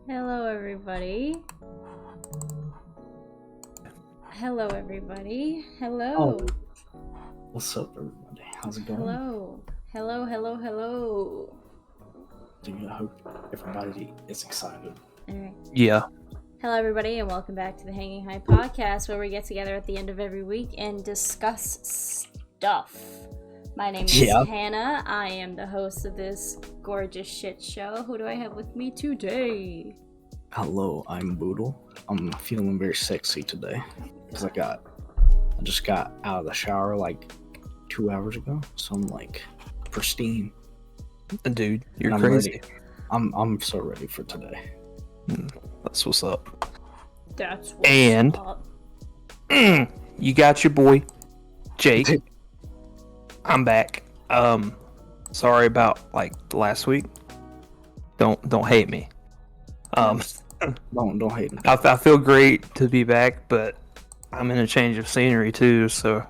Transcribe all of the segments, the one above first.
Hello, everybody. Hello, everybody. Hello. Oh, what's up, everybody? How's it going? Hello. Hello, hello, hello. Dude, I hope everybody is excited. All right. Yeah. Hello, everybody, and welcome back to the Hanging High podcast, where we get together at the end of every week and discuss stuff. My name is Hannah. I am the host of this gorgeous shit show. Who do I have with me today? Hello, I'm Boodle. I'm feeling very sexy today because I just got out of the shower like 2 hours ago, so I'm like pristine. Dude, you're I'm crazy. ready. I'm so ready for today. That's what's up. That's what's And up. You got your boy, Jake. I'm back. Sorry about like last week. Don't hate me. Don't hate me. I feel great to be back, but I'm in a change of scenery too, so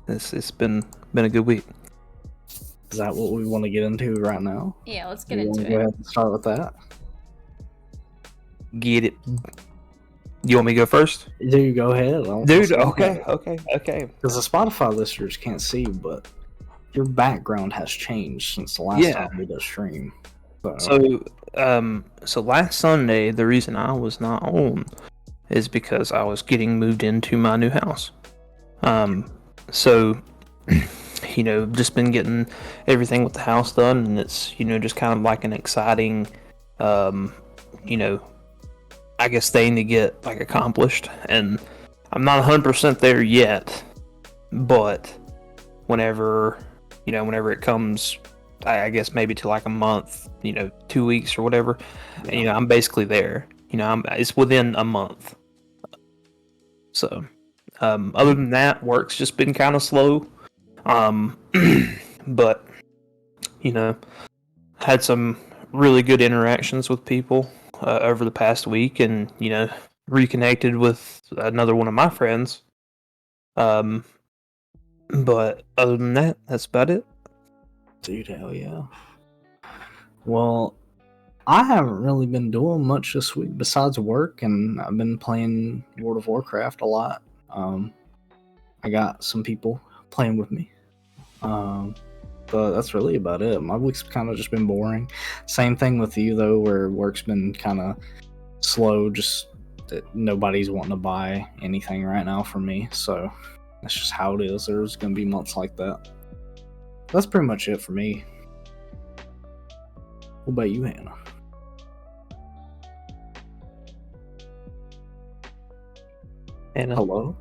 it's been a good week. Is that what we want to get into right now? Yeah, let's get You into wanna go it. ahead and start with that. Get it. You want me to go first? Dude, go ahead. Dude, okay. Because the Spotify listeners can't see, but your background has changed since the last time we did a stream. So last Sunday, the reason I was not on is because I was getting moved into my new house. So just been getting everything with the house done, and it's just kind of like an exciting, I guess thing to get like accomplished. And I'm not 100% there yet, but whenever it comes, I guess maybe to like a month, 2 weeks or whatever, and, I'm basically there. It's within a month. So, other than that, work's just been kind of slow. But had some really good interactions with people over the past week, and reconnected with another one of my friends. But other than that, that's about it. Dude, hell yeah. Well, I haven't really been doing much this week besides work, and I've been playing World of Warcraft a lot. I got some people playing with me. But that's really about it. My week's kind of just been boring. Same thing with you, though, where work's been kind of slow, just that nobody's wanting to buy anything right now from me. So that's just how it is. There's going to be months like that. That's pretty much it for me. What about you, Hannah? And Hello?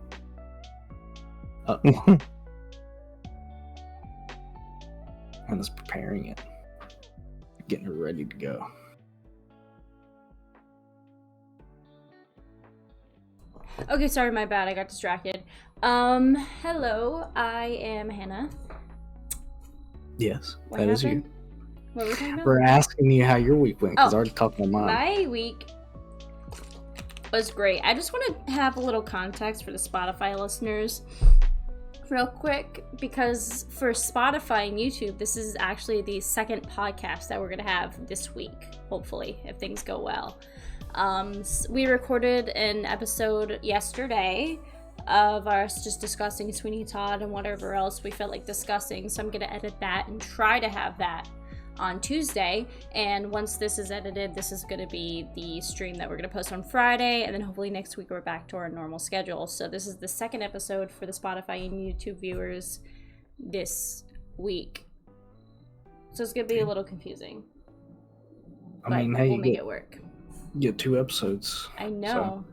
Hannah's preparing it. Getting her ready to go. Okay, sorry, my bad. I got distracted. Hello, I am Hannah. Yes, What that is happened? you. What were we talking about? We're asking you how your week went, because Oh, I already talked about mine. My week was great. I just want to have a little context for the Spotify listeners real quick, because for Spotify and YouTube, this is actually the second podcast that we're going to have this week, hopefully, if things go well. We recorded an episode yesterday of us just discussing Sweeney Todd and whatever else we felt like discussing, so I'm going to edit that and try to have that on Tuesday. And once this is edited, this is going to be the stream that we're going to post on Friday, and then hopefully next week we're back to our normal schedule. So this is the second episode for the Spotify and YouTube viewers this week, so it's going to be a little confusing, but we'll make it work. You get 2 episodes. I know.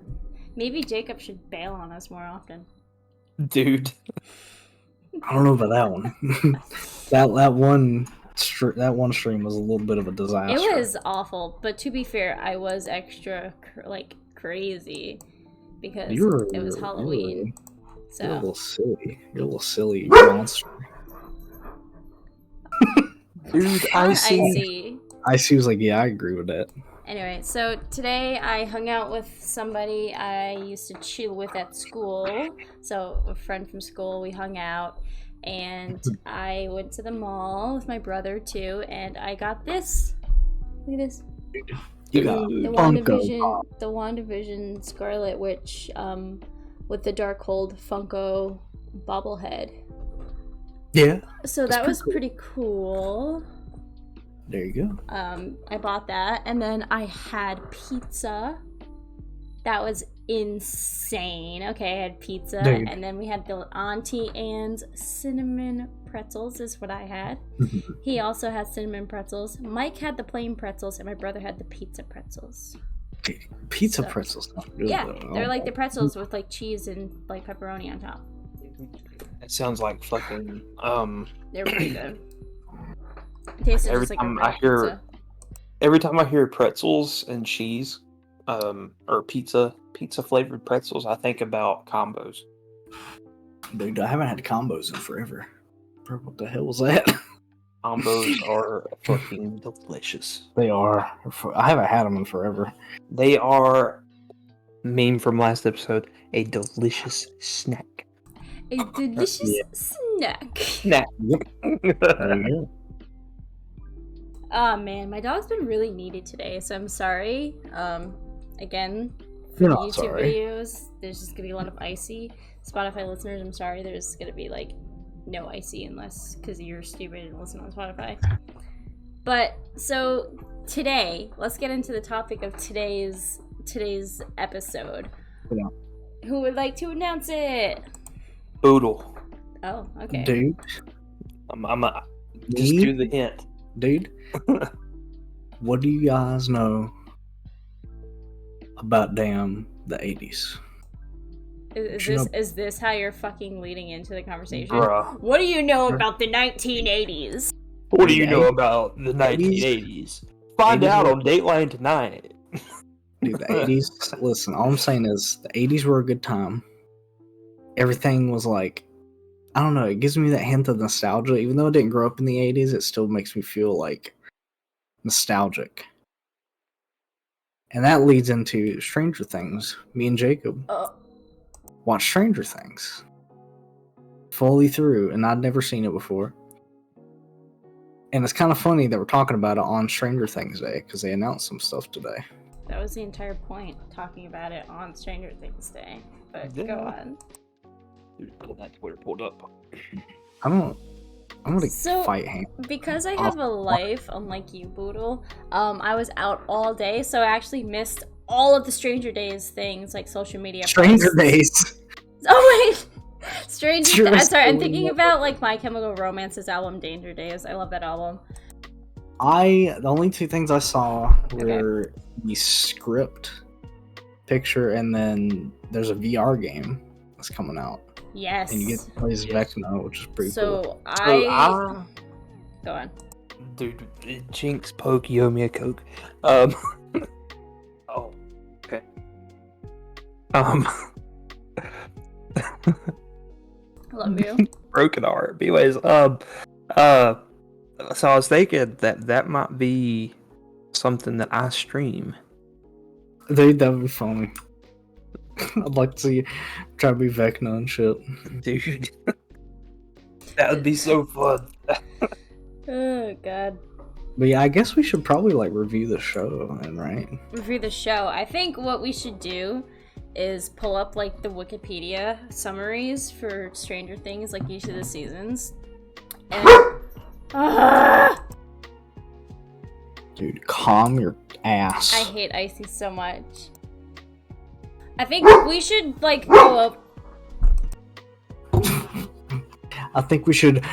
Maybe Jacob should bail on us more often. dude, I don't know about that one. that one stream was a little bit of a disaster. It was awful, but to be fair, I was extra crazy because it was Halloween. You're a So little silly. You're a little silly monster. dude, I see. Icy was like, yeah, I agree with that. Anyway, so today I hung out with somebody I used to chill with at school. So a friend from school, we hung out, and I went to the mall with my brother too, and I got this Look at this. You got The Funko. WandaVision Scarlet Witch with the Darkhold Funko bobblehead. Yeah. So That's that was pretty pretty cool. There you go. I bought that, and then I had pizza. That was insane. Okay, I had pizza, Dude. and then we had the Auntie Anne's cinnamon pretzels is what I had. He also had cinnamon pretzels. Mike had the plain pretzels, and my brother had the pizza pretzels. Pizza So- pretzels. Not good, Yeah, though. they're like the pretzels with like cheese and like pepperoni on top. It sounds like fucking They're really good. It tasted Every just like a time real I hear- pizza. every time I hear pretzels and cheese, or pizza flavored pretzels, I think about combos. Dude, I haven't had combos in forever. Bro, what the hell was that? Combos are fucking delicious. They are. I haven't had them in forever. They are, meme from last episode, a delicious snack. A delicious Yeah. snack. Snack. There you go. Oh man, my dog's been really needy today, so I'm sorry. Again, You're the not YouTube sorry. videos, there's just gonna be a lot of icy. Spotify listeners, I'm sorry, there's gonna be like no icy unless because you're stupid and listen on Spotify. But so today, let's get into the topic of today's episode. Yeah. Who would like to announce it? Boodle. Oh, okay. Dude, Just Me? do the hint. dude, what do you guys know about damn the 80s? Is this how you're fucking leading into the conversation? Bruh. What do you know about the 1980s? What do you The know 80s? about the 1980s? Find 80s out were- on Dateline tonight. Dude, the 80s, listen, all I'm saying is the 80s were a good time. Everything was like, I don't know, it gives me that hint of nostalgia. Even though I didn't grow up in the 80s, it still makes me feel like nostalgic. And that leads into Stranger Things. Me and Jacob watched Stranger Things fully through, and I'd never seen it before. And it's kind of funny that we're talking about it on Stranger Things Day because they announced some stuff today. That was the entire point, talking about it on Stranger Things Day. But go Yeah. on. Dude, pull that Twitter pulled up. I'm gonna So- fight him. Because I have a life, unlike you, Boodle, I was out all day, so I actually missed all of the Stranger Days things, like social media Stranger posts. Days. Oh wait! I'm sorry, I'm Seriously. thinking about like My Chemical Romance's album Danger Days. I love that album. The only two things I saw were the script picture, and then there's a VR game that's coming out, Yes. and you get to play as Yes. Vecna, which is pretty so cool. Go on. Dude, Jinx, Poke, you owe me a Coke. Oh, okay. Love you. Broken heart. But anyways, so I was thinking that might be something that I stream. Dude, that would be funny. I'd like to see you try to be Vecna and shit. Dude. That would be so fun. Oh god. But yeah, I guess we should probably like review the show then, right? Review the show. I think what we should do is pull up like the Wikipedia summaries for Stranger Things, like each of the seasons. And Dude, calm your ass. I hate Icy so much. I think we should like go up. I think we should.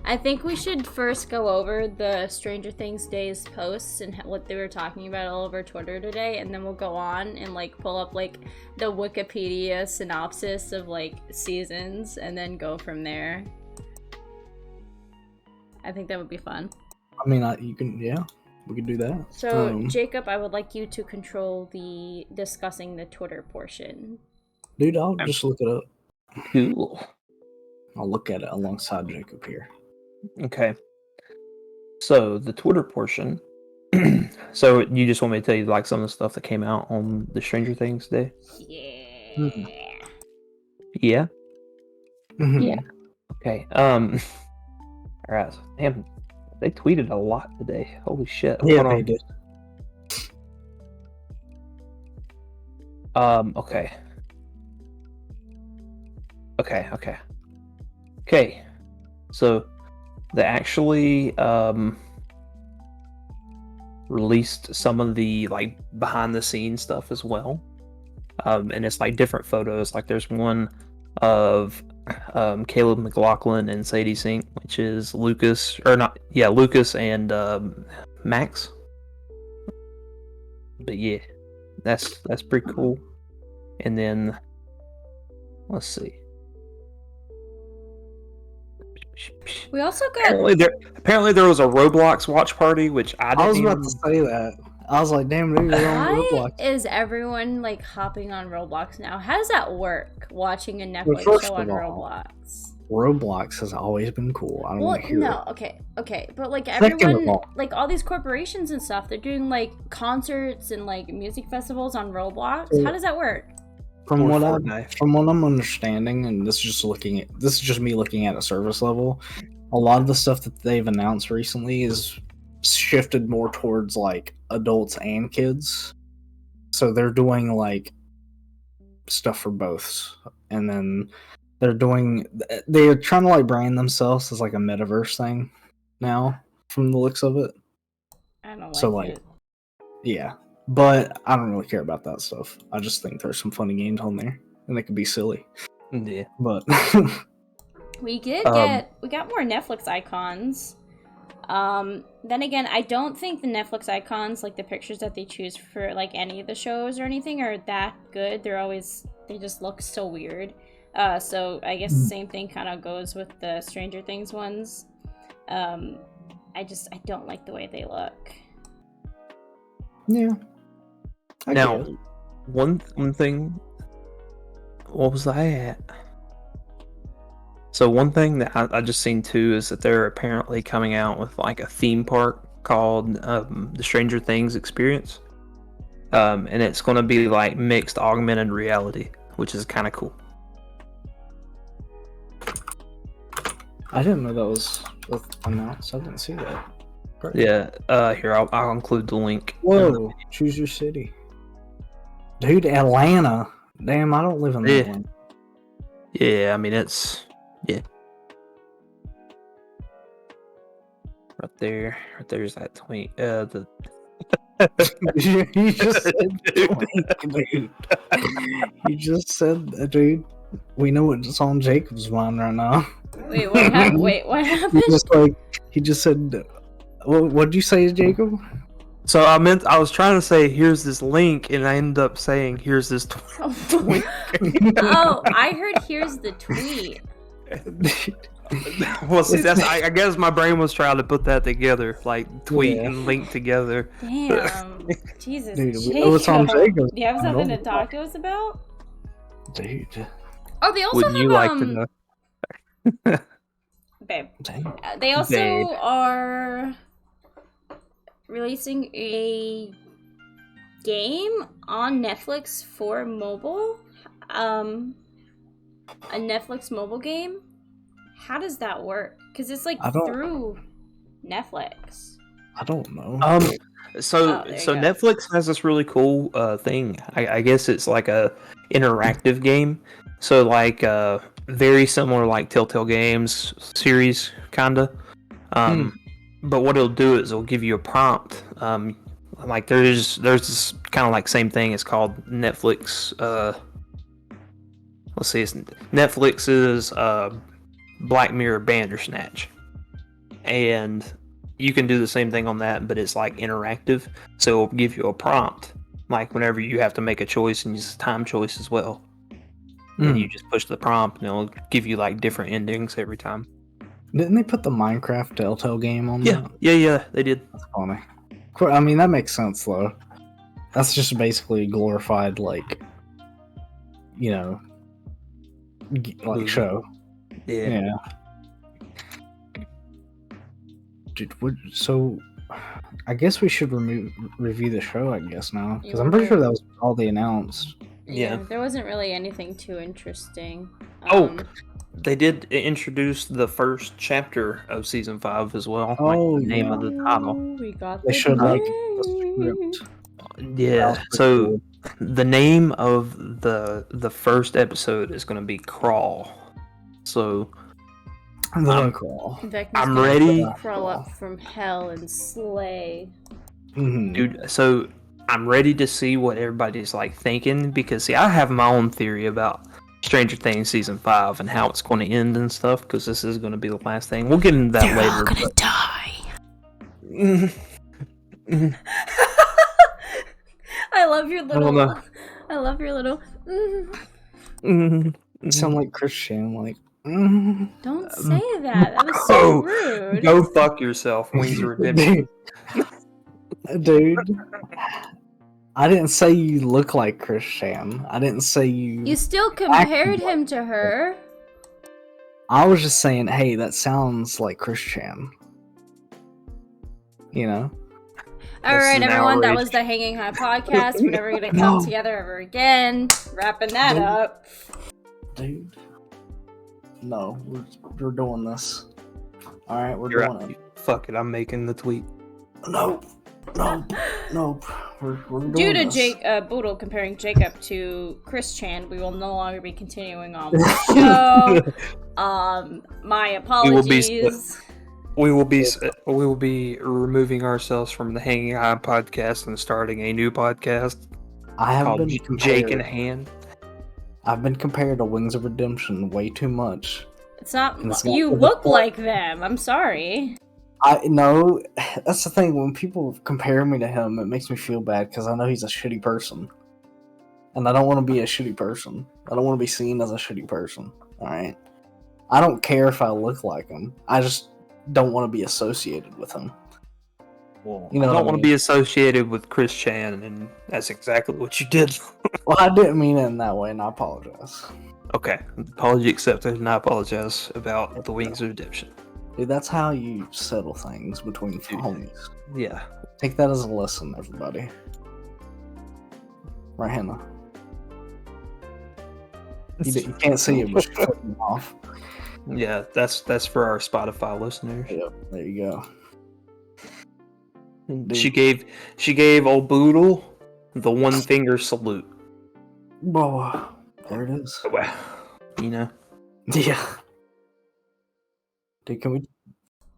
I think we should first go over the Stranger Things Days posts and what they were talking about all over Twitter today, and then we'll go on and like pull up like the Wikipedia synopsis of like seasons, and then go from there. I think that would be fun. I mean, you can, yeah, we could do that. So, Jacob, I would like you to control the discussing the Twitter portion. Dude, I'll just look it up. Cool. I'll look at it alongside Jacob here. Okay. So the Twitter portion. So you just want me to tell you like some of the stuff that came out on the Stranger Things day? Yeah. Mhm. Yeah. Mhm. Yeah. Okay. All right. Damn. They tweeted a lot today. Holy shit. Yeah, Hold they on. did. Okay. Okay. So they actually released some of the like behind the scenes stuff as well. And it's like different photos. Like there's one of Caleb McLaughlin and Sadie Sink, which is Lucas and Max. But yeah, that's pretty cool. And then let's see. We also got Apparently there was a Roblox watch party, which I I was didn't about to say that. I was like, damn, dude, we're on why Roblox. is everyone like hopping on Roblox now? How does that work? Watching a Netflix first show of on all, Roblox. Roblox has always been cool. I don't Well, want to hear no, it. okay, but like Second of everyone, all- like all these corporations and stuff, they're doing like concerts and like music festivals on Roblox. Yeah. How does that work? From Or what Fortnite. I'm understanding, and this is just me looking at a service level. A lot of the stuff that they've announced recently is shifted more towards like adults and kids. So they're doing like stuff for both, and then they're trying to like brand themselves as like a metaverse thing now, from the looks of it. I don't like So, like, it. Yeah, but I don't really care about that stuff. I just think there's some funny games on there, and they could be silly. Yeah. But We did we got more Netflix icons. Then again, I don't think the Netflix icons, like the pictures that they choose for like any of the shows or anything, are that good. They just look so weird. So I guess the same thing kind of goes with the Stranger Things ones. I don't like the way they look. yeah, I Now, get it. one thing. What was I at? So one thing that I just seen too is that they're apparently coming out with like a theme park called the Stranger Things Experience, and it's going to be like mixed augmented reality, which is kind of cool. I didn't know that was announced. I didn't see that. Great. Yeah. Here I'll include the link. Whoa, choose your city, dude. Atlanta. Damn, I don't live in Yeah. Atlanta. Yeah, I mean it's right there. Right there's that tweet. The You just said, dude. You just said, dude. We know what's on Jacob's mind right now. Wait, what happened? Wait, what happened? He just said. What did you say, Jacob? So I was trying to say here's this link, and I ended up saying here's this tweet. Oh, I heard here's the tweet. Well, see, I guess my brain was trying to put that together, like tweet Yeah. and link together. Damn. Jesus. Dude, we know what's on Jacob. Jacob's. Do you have I something know. to talk to us about? Dude, Oh, they also Wouldn't have you like to know? babe. damn. They also Babe. are releasing a game on Netflix for mobile. A Netflix mobile game. How does that work? Because it's like I don't- through Netflix. I don't know. So Oh, there you so go. Netflix has this really cool thing. I guess it's like a interactive game. So like very similar like Telltale Games series kinda. But what it'll do is it'll give you a prompt. Like there's this kind of like same thing. It's called Netflix. Let's see, it's Netflix's Black Mirror Bandersnatch, and you can do the same thing on that, but it's like interactive. So it'll give you a prompt, like whenever you have to make a choice, and it's a time choice as well. And you just push the prompt, and it'll give you like different endings every time. Didn't they put the Minecraft Telltale game on Yeah, that? yeah, they did. That's funny. I mean, that makes sense though. That's just basically glorified, like, you know, like Movie. show. Yeah. Yeah. Dude, so I guess we should review the show, I guess, now. Because I'm pretty sure that was all they announced. Yeah. There wasn't really anything too interesting. Oh, They did introduce the first chapter of season 5 as well. Oh, the name of the title. We got They the showed like name. the script. That Yeah. was pretty So cool. the name of the first episode is going to be Crawl. So The Crawl. Vecna's I'm gonna ready. crawl up from hell and slay. Mhm. Dude, so I'm ready to see what everybody's like thinking because see, I have my own theory about Stranger Things season 5 and how it's going to end and stuff because this is going to be the last thing. We'll get into that They're later. all gonna die. I love your little. know. I love your little. Sound like Christian, like. Don't say that. That was so rude. Go fuck yourself, Wings of Redemption. Dude, I didn't say you look like Christian. I didn't say you. You still compared him to her. I was just saying, hey, that sounds like Christian. You know? All This right, is an everyone. That outrage. was the Hanging High podcast. We're never gonna come together ever again. Wrapping that Dude. up. Dude. No, we're doing this. Alright, we're You're doing out. it. Fuck it, I'm making the tweet. Nope. Nope. We're doing Due to this. Boodle comparing Jacob to Chris Chan, we will no longer be continuing on with the show. My apologies. We will be removing ourselves from the Hanging High podcast and starting a new podcast I have called been Jake in compared. Hand. I've been compared to Wings of Redemption way too much. It's not. And it's not You for the look point. like them. I'm sorry. I know that's the thing. When people compare me to him, it makes me feel bad because I know he's a shitty person, and I don't want to be a shitty person. I don't want to be seen as a shitty person. All right. I don't care if I look like him. I just don't want to be associated with him. Well, You know I what I don't want to mean. be associated with Chris Chan, and that's exactly what you did. Well, I didn't mean it in that way, and I apologize. Okay, apology accepted, and I apologize about the Wings of Redemption. Dude, that's how you settle things between homies. Yeah. Take that as a lesson, everybody. Right, Hannah? You can't see it, but she's flipping off. Yeah, that's for our Spotify listeners. Yep, there you go. Dude. She gave old Boodle the one finger salute. Whoa, there it is. Wow. You know. Yeah. Dude, can we?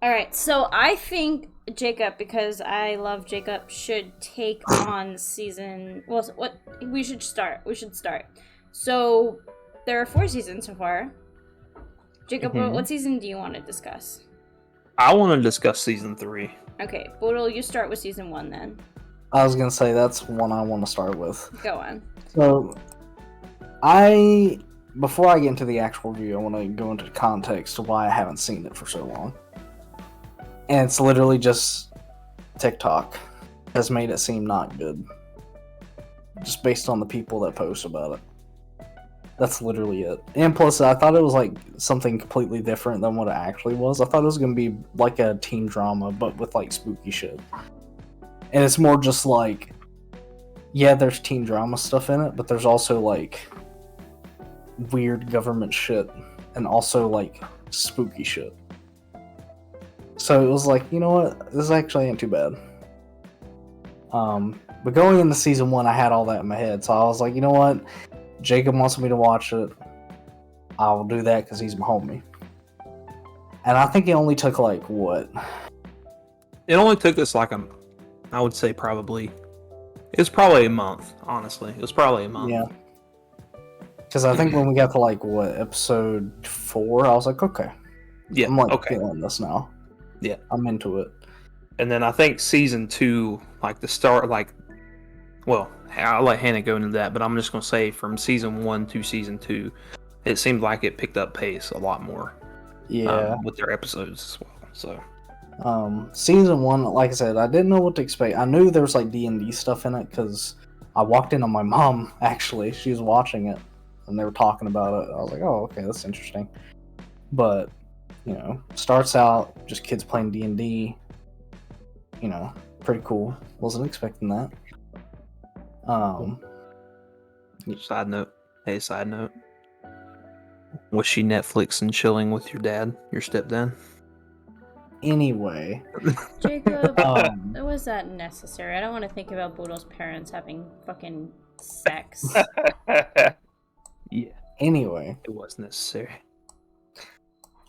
All right. So I think Jacob, because I love Jacob, should take on season. Well, what we should start. We should start. So there are 4 seasons so far. Jacob, what season do you want to discuss? I want to discuss season 3. Okay, Boodle, you start with season 1 then. I was gonna say that's one I want to start with. Go on. So, before I get into the actual review, I want to go into context to why I haven't seen it for so long. And it's literally just TikTok has made it seem not good. Just based on the people that post about it. That's literally it. And plus, I thought it was like something completely different than what it actually was. I thought it was going to be like a teen drama, but with like spooky shit. And it's more just like, yeah, there's teen drama stuff in it, but there's also like weird government shit and also like spooky shit. So it was like, you know what? This actually ain't too bad. But going into season 1, I had all that in my head. So I was like, you know what? Jacob wants me to watch it. I will do that because he's my homie. And I think it only took like what? It only took us like I would say probably. It was probably a month, honestly. It was probably a month. Yeah. Because I think when we got to like what, episode 4, I was like, okay. Yeah. I'm like Okay. feeling this now. Yeah. I'm into it. And then I think season 2, like the start, like, well, I'll let Hannah go into that, but I'm just gonna say from season 1 to season 2, it seemed like it picked up pace a lot more. Yeah. With their episodes as well. So Season 1, like I said, I didn't know what to expect. I knew there was like D&D stuff in it because I walked in on my mom. Actually, she was watching it and they were talking about it. I was like, oh, okay, that's interesting. But you know, starts out just kids playing D&D. You know, pretty cool. Wasn't expecting that. side note. Hey, side note. Was she Netflix and chilling with your dad, your stepdad? Anyway, Jacob, um, was that necessary? I don't want to think about Boodle's parents having fucking sex. Yeah, anyway, it was necessary.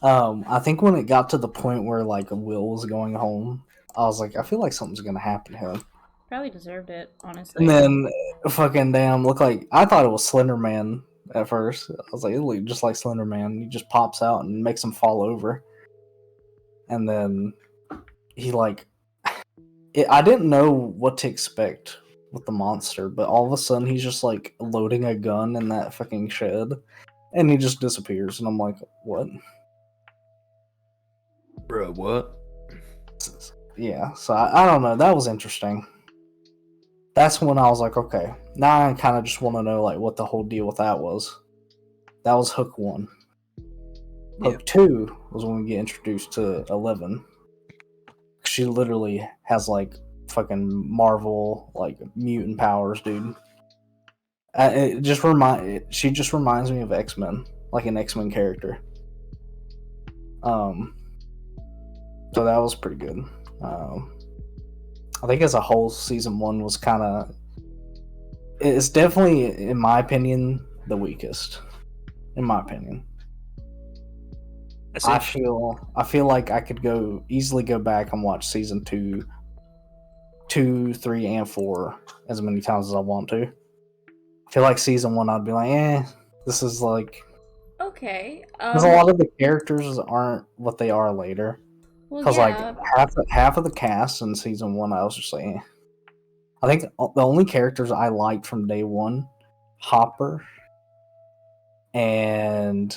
I think when it got to the point where like Will was going home, I was like, I feel like something's gonna happen to him. Probably deserved it, honestly. And then fucking damn, look like I thought it was Slender Man at first. I was like, it looked just like Slender Man. He just pops out and makes him fall over. And then he like I didn't know what to expect with the monster, but all of a sudden he's just like loading a gun in that fucking shed and he just disappears and I'm like, what? Bro, what? Yeah, so I don't know. That was interesting. That's when I was like, okay, now I kind of just want to know like what the whole deal with that was. That was Hook 1. Hook 2 was when we get introduced to 11. She literally has like fucking Marvel like mutant powers, dude. She just reminds me of X-Men, like an X-Men character. So that was pretty good. I think as a whole, season 1 was kind of. It's definitely, in my opinion, the weakest. In my opinion, I feel like I could easily go back and watch season 2, 3, and 4 as many times as I want to. I feel like season 1, I'd be like, this is like. Okay. Because a lot of the characters aren't what they are later. Because like half of the cast in season 1, I was just like, I think the only characters I liked from day one, Hopper, and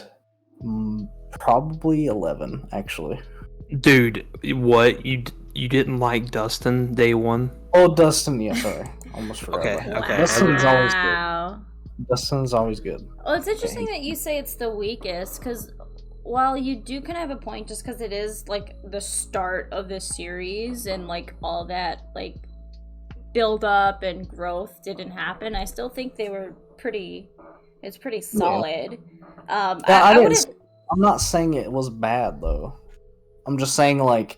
probably 11 actually. Dude, what you didn't like Dustin day 1? Oh, Dustin, yeah, sorry, almost forgot. Okay, about okay. Dustin's always good. Dustin's always good. Well, it's interesting that you say it's the weakest, because while you do kind of have a point, just because it is like the start of this series and like all that like build up and growth didn't happen, I still think they were it's pretty solid. I'm not saying it was bad though. I'm just saying like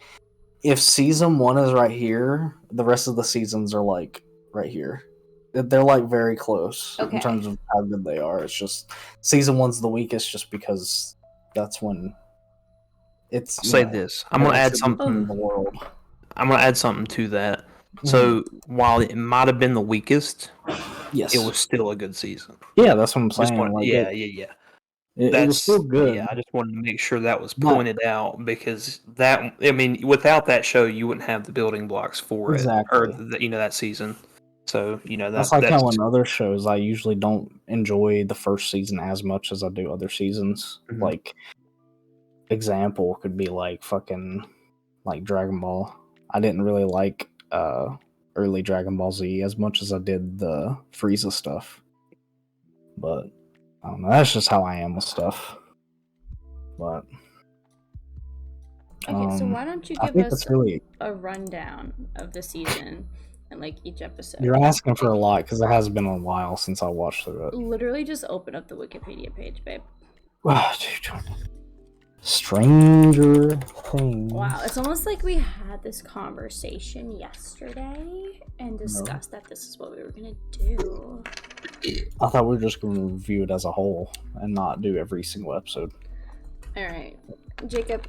if season 1 is right here, the rest of the seasons are like right here. They're like very close in terms of how good they are. It's just season 1's the weakest just because that's when it's. I'll say this. I'm gonna add something in the world. I'm gonna add something to that. So while it might have been the weakest, yes, it was still a good season. Yeah, that's what I'm saying. It was still good. Yeah, I just wanted to make sure that was pointed out because that, I mean, without that show, you wouldn't have the building blocks for it or that season. So that's like how in other shows I usually don't enjoy the first season as much as I do other seasons. Mm-hmm. Like example could be like fucking like Dragon Ball. I didn't really like early Dragon Ball Z as much as I did the Frieza stuff. But I don't know, that's just how I am with stuff. But okay, so why don't you give us a rundown of the season and like each episode? You're asking for a lot because it has been a while since I watched through it. Literally just open up the Wikipedia page, babe. Wow, dude. Stranger Things. Wow, it's almost like we had this conversation yesterday and discussed that this is what we were gonna do. I thought we were just going to review it as a whole and not do every single episode. Alright. Jacob,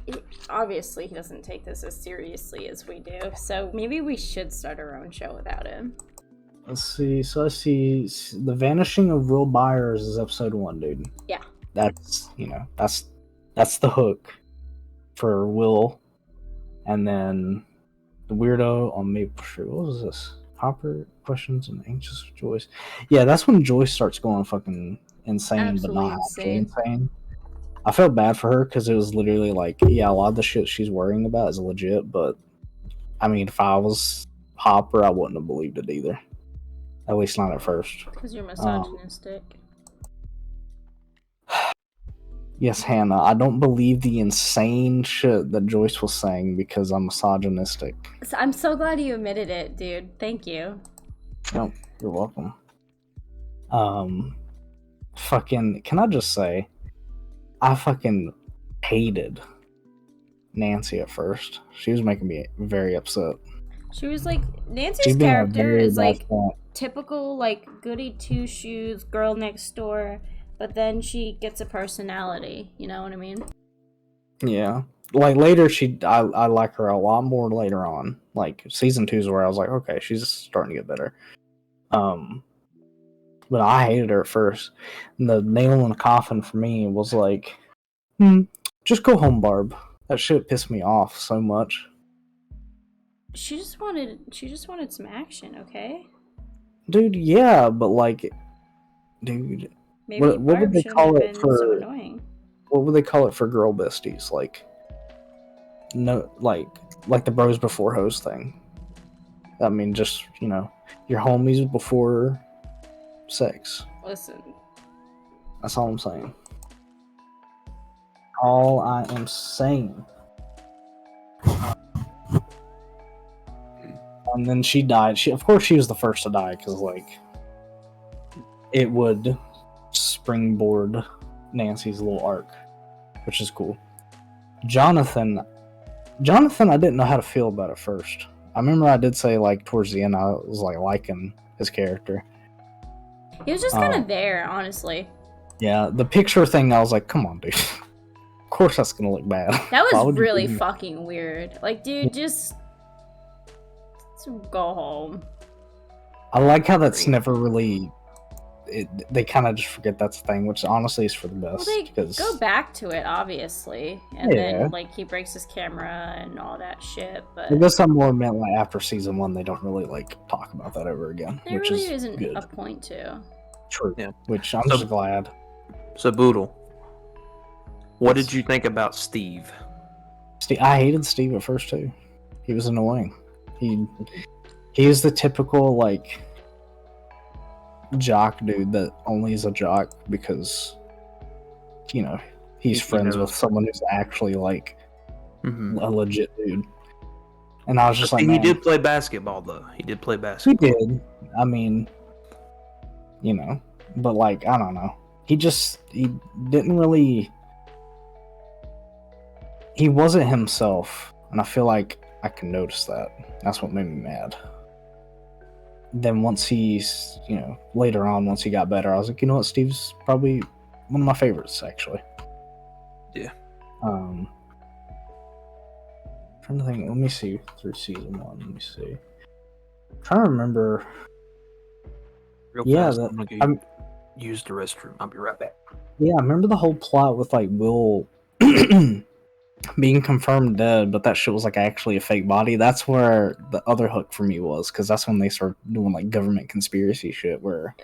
obviously he doesn't take this as seriously as we do, so maybe we should start our own show without him. Let's see. So I see The Vanishing of Will Byers is episode 1, dude. Yeah. That's the hook for Will. And then the weirdo on Maple Street. What was this? Hopper questions and anxious Joyce. Yeah, that's when Joyce starts going fucking insane, absolutely, but not actually insane. I felt bad for her because it was literally like, yeah, a lot of the shit she's worrying about is legit, but I mean, if I was Hopper, I wouldn't have believed it either. At least not at first. Because you're misogynistic. Yes, Hannah, I don't believe the insane shit that Joyce was saying because I'm misogynistic. I'm so glad you admitted it, dude. Thank you. No, you're welcome. Fucking, can I just say, I fucking hated Nancy at first. She was making me very upset. She was like, She's Nancy's being a character very is bad like friend. typical, like, goody two shoes, girl next door, but then she gets a personality, you know what I mean? Yeah. Like later, I like her a lot more later on. Like season 2 is where I was like, okay, she's starting to get better. But I hated her at first. And the nail in the coffin for me was like, just go home, Barb. That shit pissed me off so much. She just wanted some action, okay? Dude, yeah, but like, dude, Maybe what would Barb they shouldn't call have it been for? so annoying. What would they call it for girl besties? Like, no, like the bros before hoes thing. I mean, just your homies before sex. Listen, That's all I'm saying. All I am saying. And then she died. Of course, she was the first to die because, like, it would springboard Nancy's little arc, which is cool. Jonathan, I didn't know how to feel about it first. I remember I did say, like, towards the end, I was like liking his character. he was just kind of there, honestly. Yeah, the picture thing, I was like, come on, dude. Of course, that's gonna look bad. That Why was would you really do that? fucking weird. Like, dude, just go home. I like how that's never really. They kind of just forget that's the thing, which honestly is for the Well, best. they because go back to it, obviously, and Yeah. then like he breaks his camera and all that shit. But I guess I'm more meant like after season 1, they don't really like talk about that ever again, there which really is isn't good. a point to. True. Yeah. Which I'm So- just glad. So Boodle, what did you think about Steve? I hated Steve at first too. He was annoying. He is the typical like jock dude that only is a jock because he's friends with someone who's actually like Mm-hmm. a legit dude. And I was just like, he man, did play basketball though. He did play he basketball. did. I mean, but like I don't know. He didn't really. He wasn't himself, and I feel like I can notice that. That's what made me mad. Then once he's, later on, once he got better, I was like, you know what, Steve's probably one of my favorites, actually. Yeah. Trying to think. Let me see through season 1. Let me see. Trying to remember. Real Yeah, fast, that- I'm gonna go I'm- use the restroom. I'll be right back. Yeah, I remember the whole plot with like Will being confirmed dead, but that shit was like actually a fake body. That's where the other hook for me was, because that's when they start doing like government conspiracy shit, where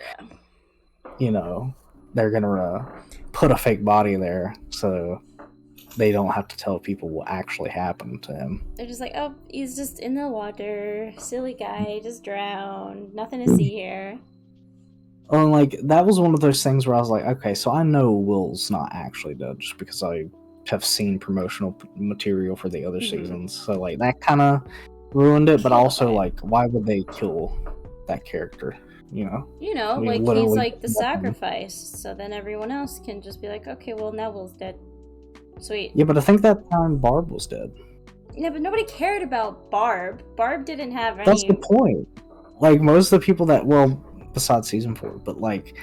they're gonna put a fake body there so they don't have to tell people what actually happened to him. They're just like, oh, he's just in the water, silly guy, just drowned, nothing to see here. And like that was one of those things where I was like, okay, so I know Will's not actually dead just because I have seen promotional material for the other Mhm. seasons. So like that kind of ruined it, but also Okay. like why would they kill that character? We Like he's literally like the nothing. sacrifice, so then everyone else can just be like, okay, well, Neville's dead. Sweet. Yeah, but I think that time Barb was dead. Yeah, but nobody cared about Barb. Barb didn't have That's any. the point. Like most of the people that, well, besides season 4, but like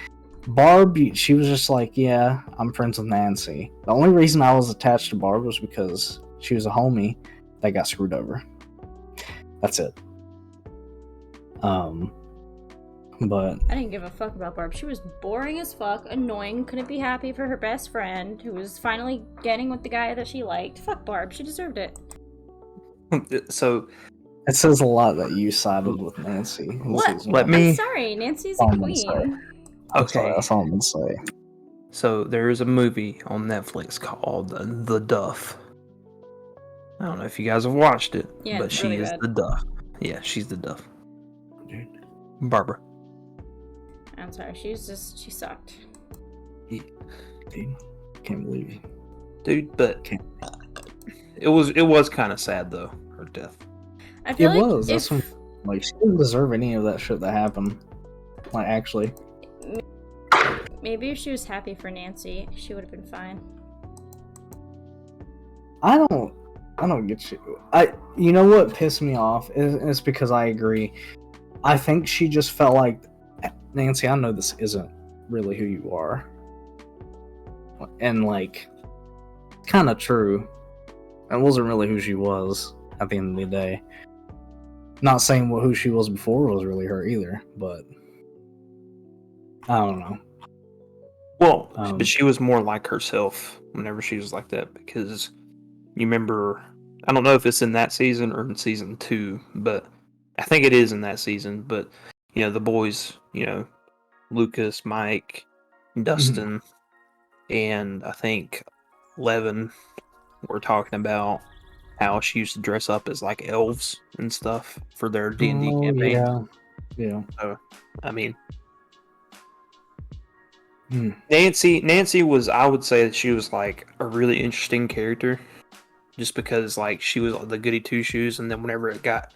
Barb, she was just like, yeah, I'm friends with Nancy. The only reason I was attached to Barb was because she was a homie that got screwed over. That's it. But I didn't give a fuck about Barb. She was boring as fuck, annoying, couldn't be happy for her best friend who was finally getting with the guy that she liked. Fuck Barb, she deserved it. So it says a lot that you sided with Nancy. in What? season Let 1. me- I'm sorry, Nancy's a I'm gonna say. queen. I'm sorry, Okay. that's all I'm gonna say. So there is a movie on Netflix called The Duff. I don't know if you guys have watched it, Yeah, but it's she really is good. the Duff. Yeah, she's the Duff. Dude. Barbara. I'm sorry, she sucked. Dude, can't believe you. Dude, but Okay. it was kind of sad though, her death. I feel It like was. That's if, Like she didn't deserve any of that shit that happened. Like actually. maybe if she was happy for Nancy, she would have been fine. I don't get you. You know what pissed me off is because I agree. I think she just felt like, Nancy, I know this isn't really who you are, and like, kind of true. It wasn't really who she was at the end of the day. Not saying who she was before was really her either, but I don't know. Well, but she was more like herself whenever she was like that, because you remember, I don't know if it's in that season or in season 2, but I think it is in that season, but, you know, the boys, you know, Lucas, Mike, Dustin, and I think Levin were talking about how she used to dress up as like elves and stuff for their D&D campaign. Yeah. So, I mean, Nancy was, I would say that she was like a really interesting character, just because like she was the goody two shoes, and then whenever it got,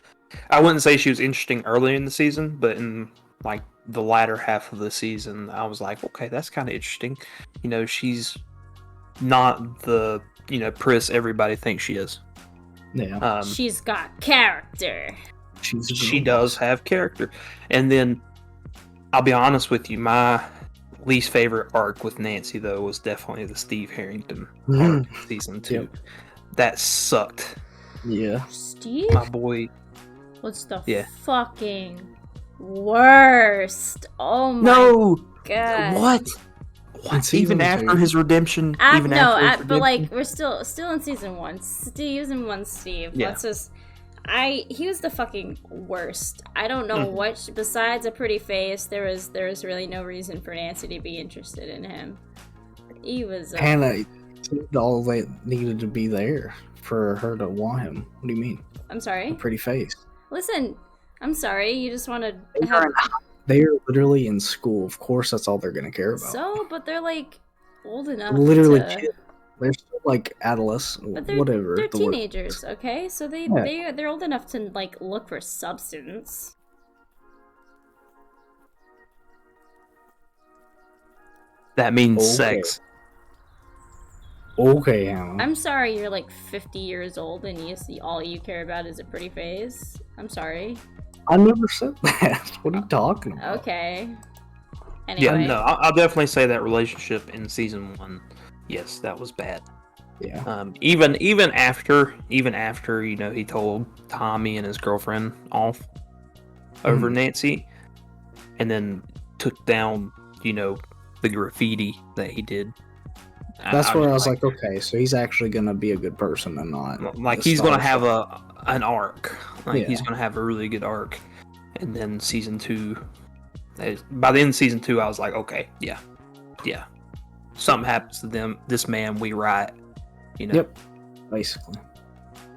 I wouldn't say she was interesting early in the season, but in like the latter half of the season, I was like, okay, that's kind of interesting. You know, she's not the, you know, Pris everybody thinks she is. Yeah. She's got character. She does have character. And then, I'll be honest with you, my least favorite arc with Nancy, though, was definitely the Steve Harrington arc, season 2. Yep. That sucked. Yeah. Steve? My boy. What's the fucking worst? Oh my god. What? Even after his redemption? But like, we're still in season 1. Season 1 Steve. Yeah. Let's just... he was the fucking worst. I don't know what, besides a pretty face, there was really no reason for Nancy to be interested in him. He was... Hannah, all that needed to be there for her to want him. What do you mean? I'm sorry? A pretty face. Listen, I'm sorry, you just want to They're literally in school. Of course, that's all they're going to care about. So, but they're like old enough literally kids. They're still like adolescents, but whatever. They're teenagers, okay? So they're old enough to like look for substance. That means sex. Okay, Hannah. I'm sorry, you're like 50 years old and all you care about is a pretty face. I'm sorry. I never said that. What are you talking about? Okay. Anyway. Yeah, no, I'll definitely say that relationship in season 1, yes, that was bad. Yeah. Even after, you know, he told Tommy and his girlfriend off over Nancy, and then took down, you know, the graffiti that he did. That's where I was like, okay, so he's actually gonna be a good person and not like he's gonna have an arc. Like he's gonna have a really good arc. And then season 2, by the end of season 2, I was like, okay, yeah, something happens to them. This man, we riot. You know. Yep. Basically.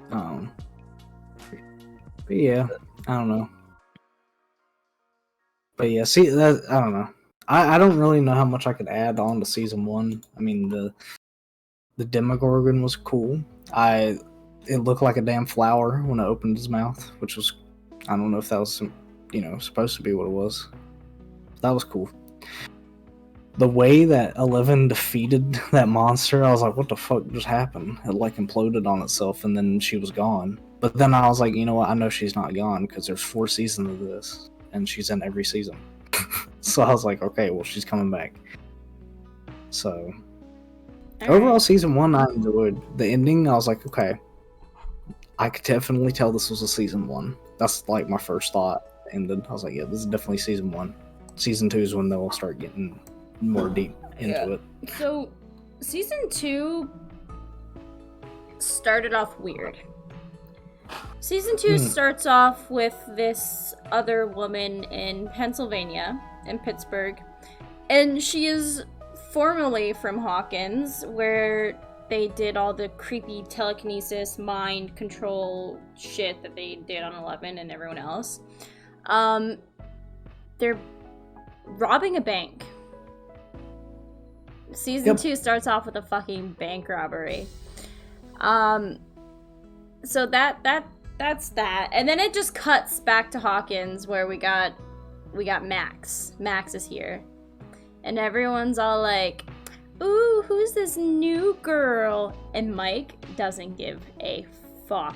But yeah, I don't know. But yeah, see, I don't know. I don't really know how much I could add on to season 1. I mean, the Demogorgon was cool. It looked like a damn flower when it opened his mouth, which was, I don't know if that was, you know, supposed to be what it was. That was cool. The way that Eleven defeated that monster, I was like, what the fuck just happened? It like imploded on itself and then she was gone. But then I was like, you know what? I know she's not gone because there's 4 seasons of this and she's in every season. So I was like, okay, well, she's coming back. So overall, season 1 I enjoyed. The ending, I was like, okay, I could definitely tell this was a season 1. That's like my first thought. Ended. I was like, yeah, this is definitely season 1. Season 2 is when they'll start getting more deep into it. So season 2 started off weird. Season 2 starts off with this other woman in Pennsylvania, in Pittsburgh, and she is formerly from Hawkins, where they did all the creepy telekinesis, mind control shit that they did on 11 and everyone else. They're robbing a bank. Season 2 starts off with a fucking bank robbery. So that's that. And then it just cuts back to Hawkins where we got Max. Max is here. And everyone's all like, ooh, who's this new girl? And Mike doesn't give a fuck.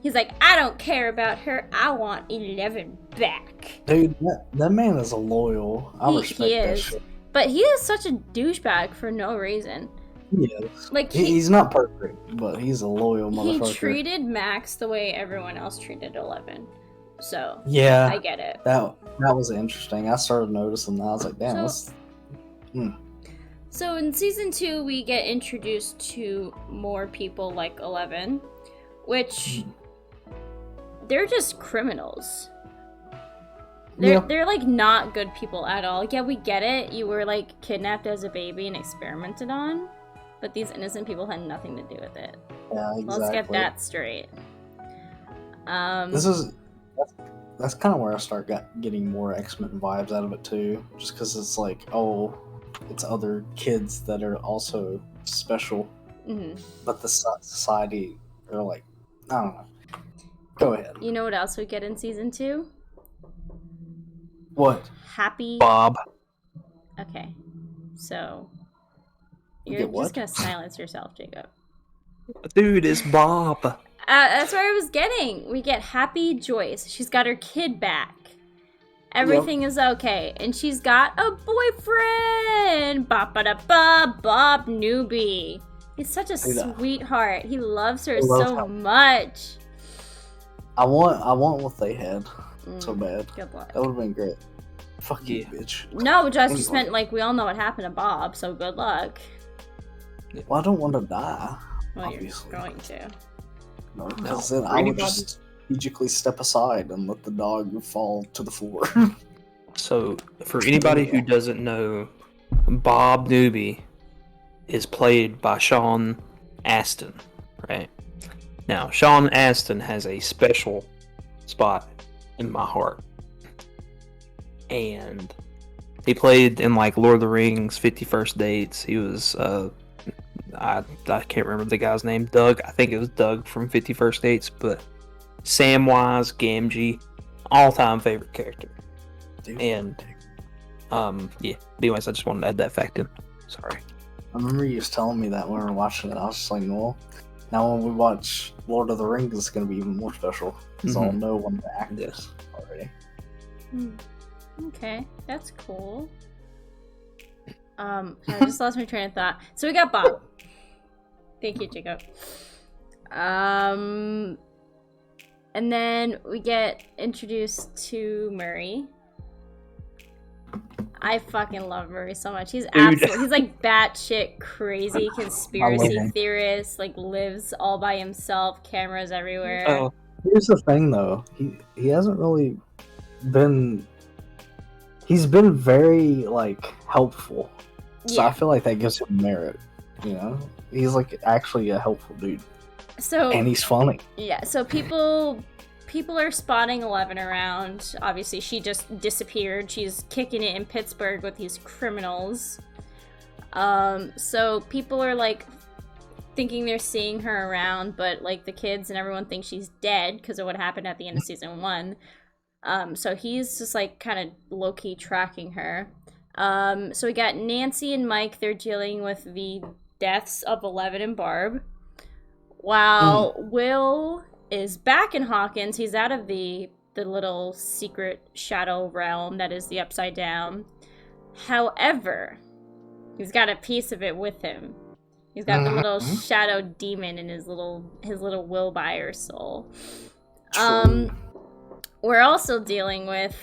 He's like, I don't care about her. I want 11 back. Dude, that man is a loyal. I respect He that is. shit. But he is such a douchebag for no reason. He is. Like, He's not perfect, but he's a loyal motherfucker. he treated Max the way everyone else treated 11. So, Yeah, I get it. that was interesting. I started noticing that. I was like, damn, So in season 2, we get introduced to more people like 11, which they're just criminals. They're like not good people at all. Yeah, we get it. You were like kidnapped as a baby and experimented on, but these innocent people had nothing to do with it. Yeah, exactly. Let's get that straight. That's kind of where I start getting more X-Men vibes out of it too, just because it's like, oh, it's other kids that are also special, but the society are like, I don't know. Go ahead. You know what else we get in season 2? What? Happy Bob. Okay, so You you're get what? just gonna silence yourself, Jacob. Dude, it's Bob. That's where I was getting. We get Happy Joyce. She's got her kid back. Everything is okay, and she's got a boyfriend. Ba-ba-da-ba, Bob Newbie. He's such a sweetheart. He loves her so much. I want what they had so bad. Good luck. That would have been great. Fuck you, bitch. No, just meant like we all know what happened to Bob, so good luck. Well, I don't want to die. Well, obviously. you're going to. No, because then I would just strategically step aside and let the dog fall to the floor. So, for anybody who doesn't know, Bob Newby is played by Sean Astin, right? Now, Sean Astin has a special spot in my heart. And he played in like Lord of the Rings, 51st Dates. He was I can't remember the guy's name. Doug. I think it was Doug from 51st Dates, but Samwise Gamgee, all-time favorite character. Dude. And yeah. But anyways, I just wanted to add that fact in. Sorry. I remember you was telling me that when we were watching it. I was just like, well, now when we watch Lord of the Rings, it's going to be even more special. Because I'll know one of the actors already. Okay, that's cool. I just lost my train of thought. So we got Bob. Thank you, Jacob. And then we get introduced to Murray. I fucking love Murray so much. He's he's like batshit crazy conspiracy theorist, like lives all by himself, cameras everywhere. Oh, here's the thing though. He hasn't really been he's been very like helpful. So I feel like that gives him merit, you know? He's like actually a helpful dude. So and he's funny. Yeah, so people are spotting 11 around. Obviously, she just disappeared. She's kicking it in Pittsburgh with these criminals. So people are like thinking they're seeing her around, but like the kids and everyone thinks she's dead because of what happened at the end of season 1. So he's just like kind of low-key tracking her. So we got Nancy and Mike. They're dealing with the deaths of 11 and Barb. While Will is back in Hawkins, he's out of the little secret shadow realm that is the Upside Down. However, he's got a piece of it with him. He's got the little shadow demon in his little Willbuyer soul. We're also dealing with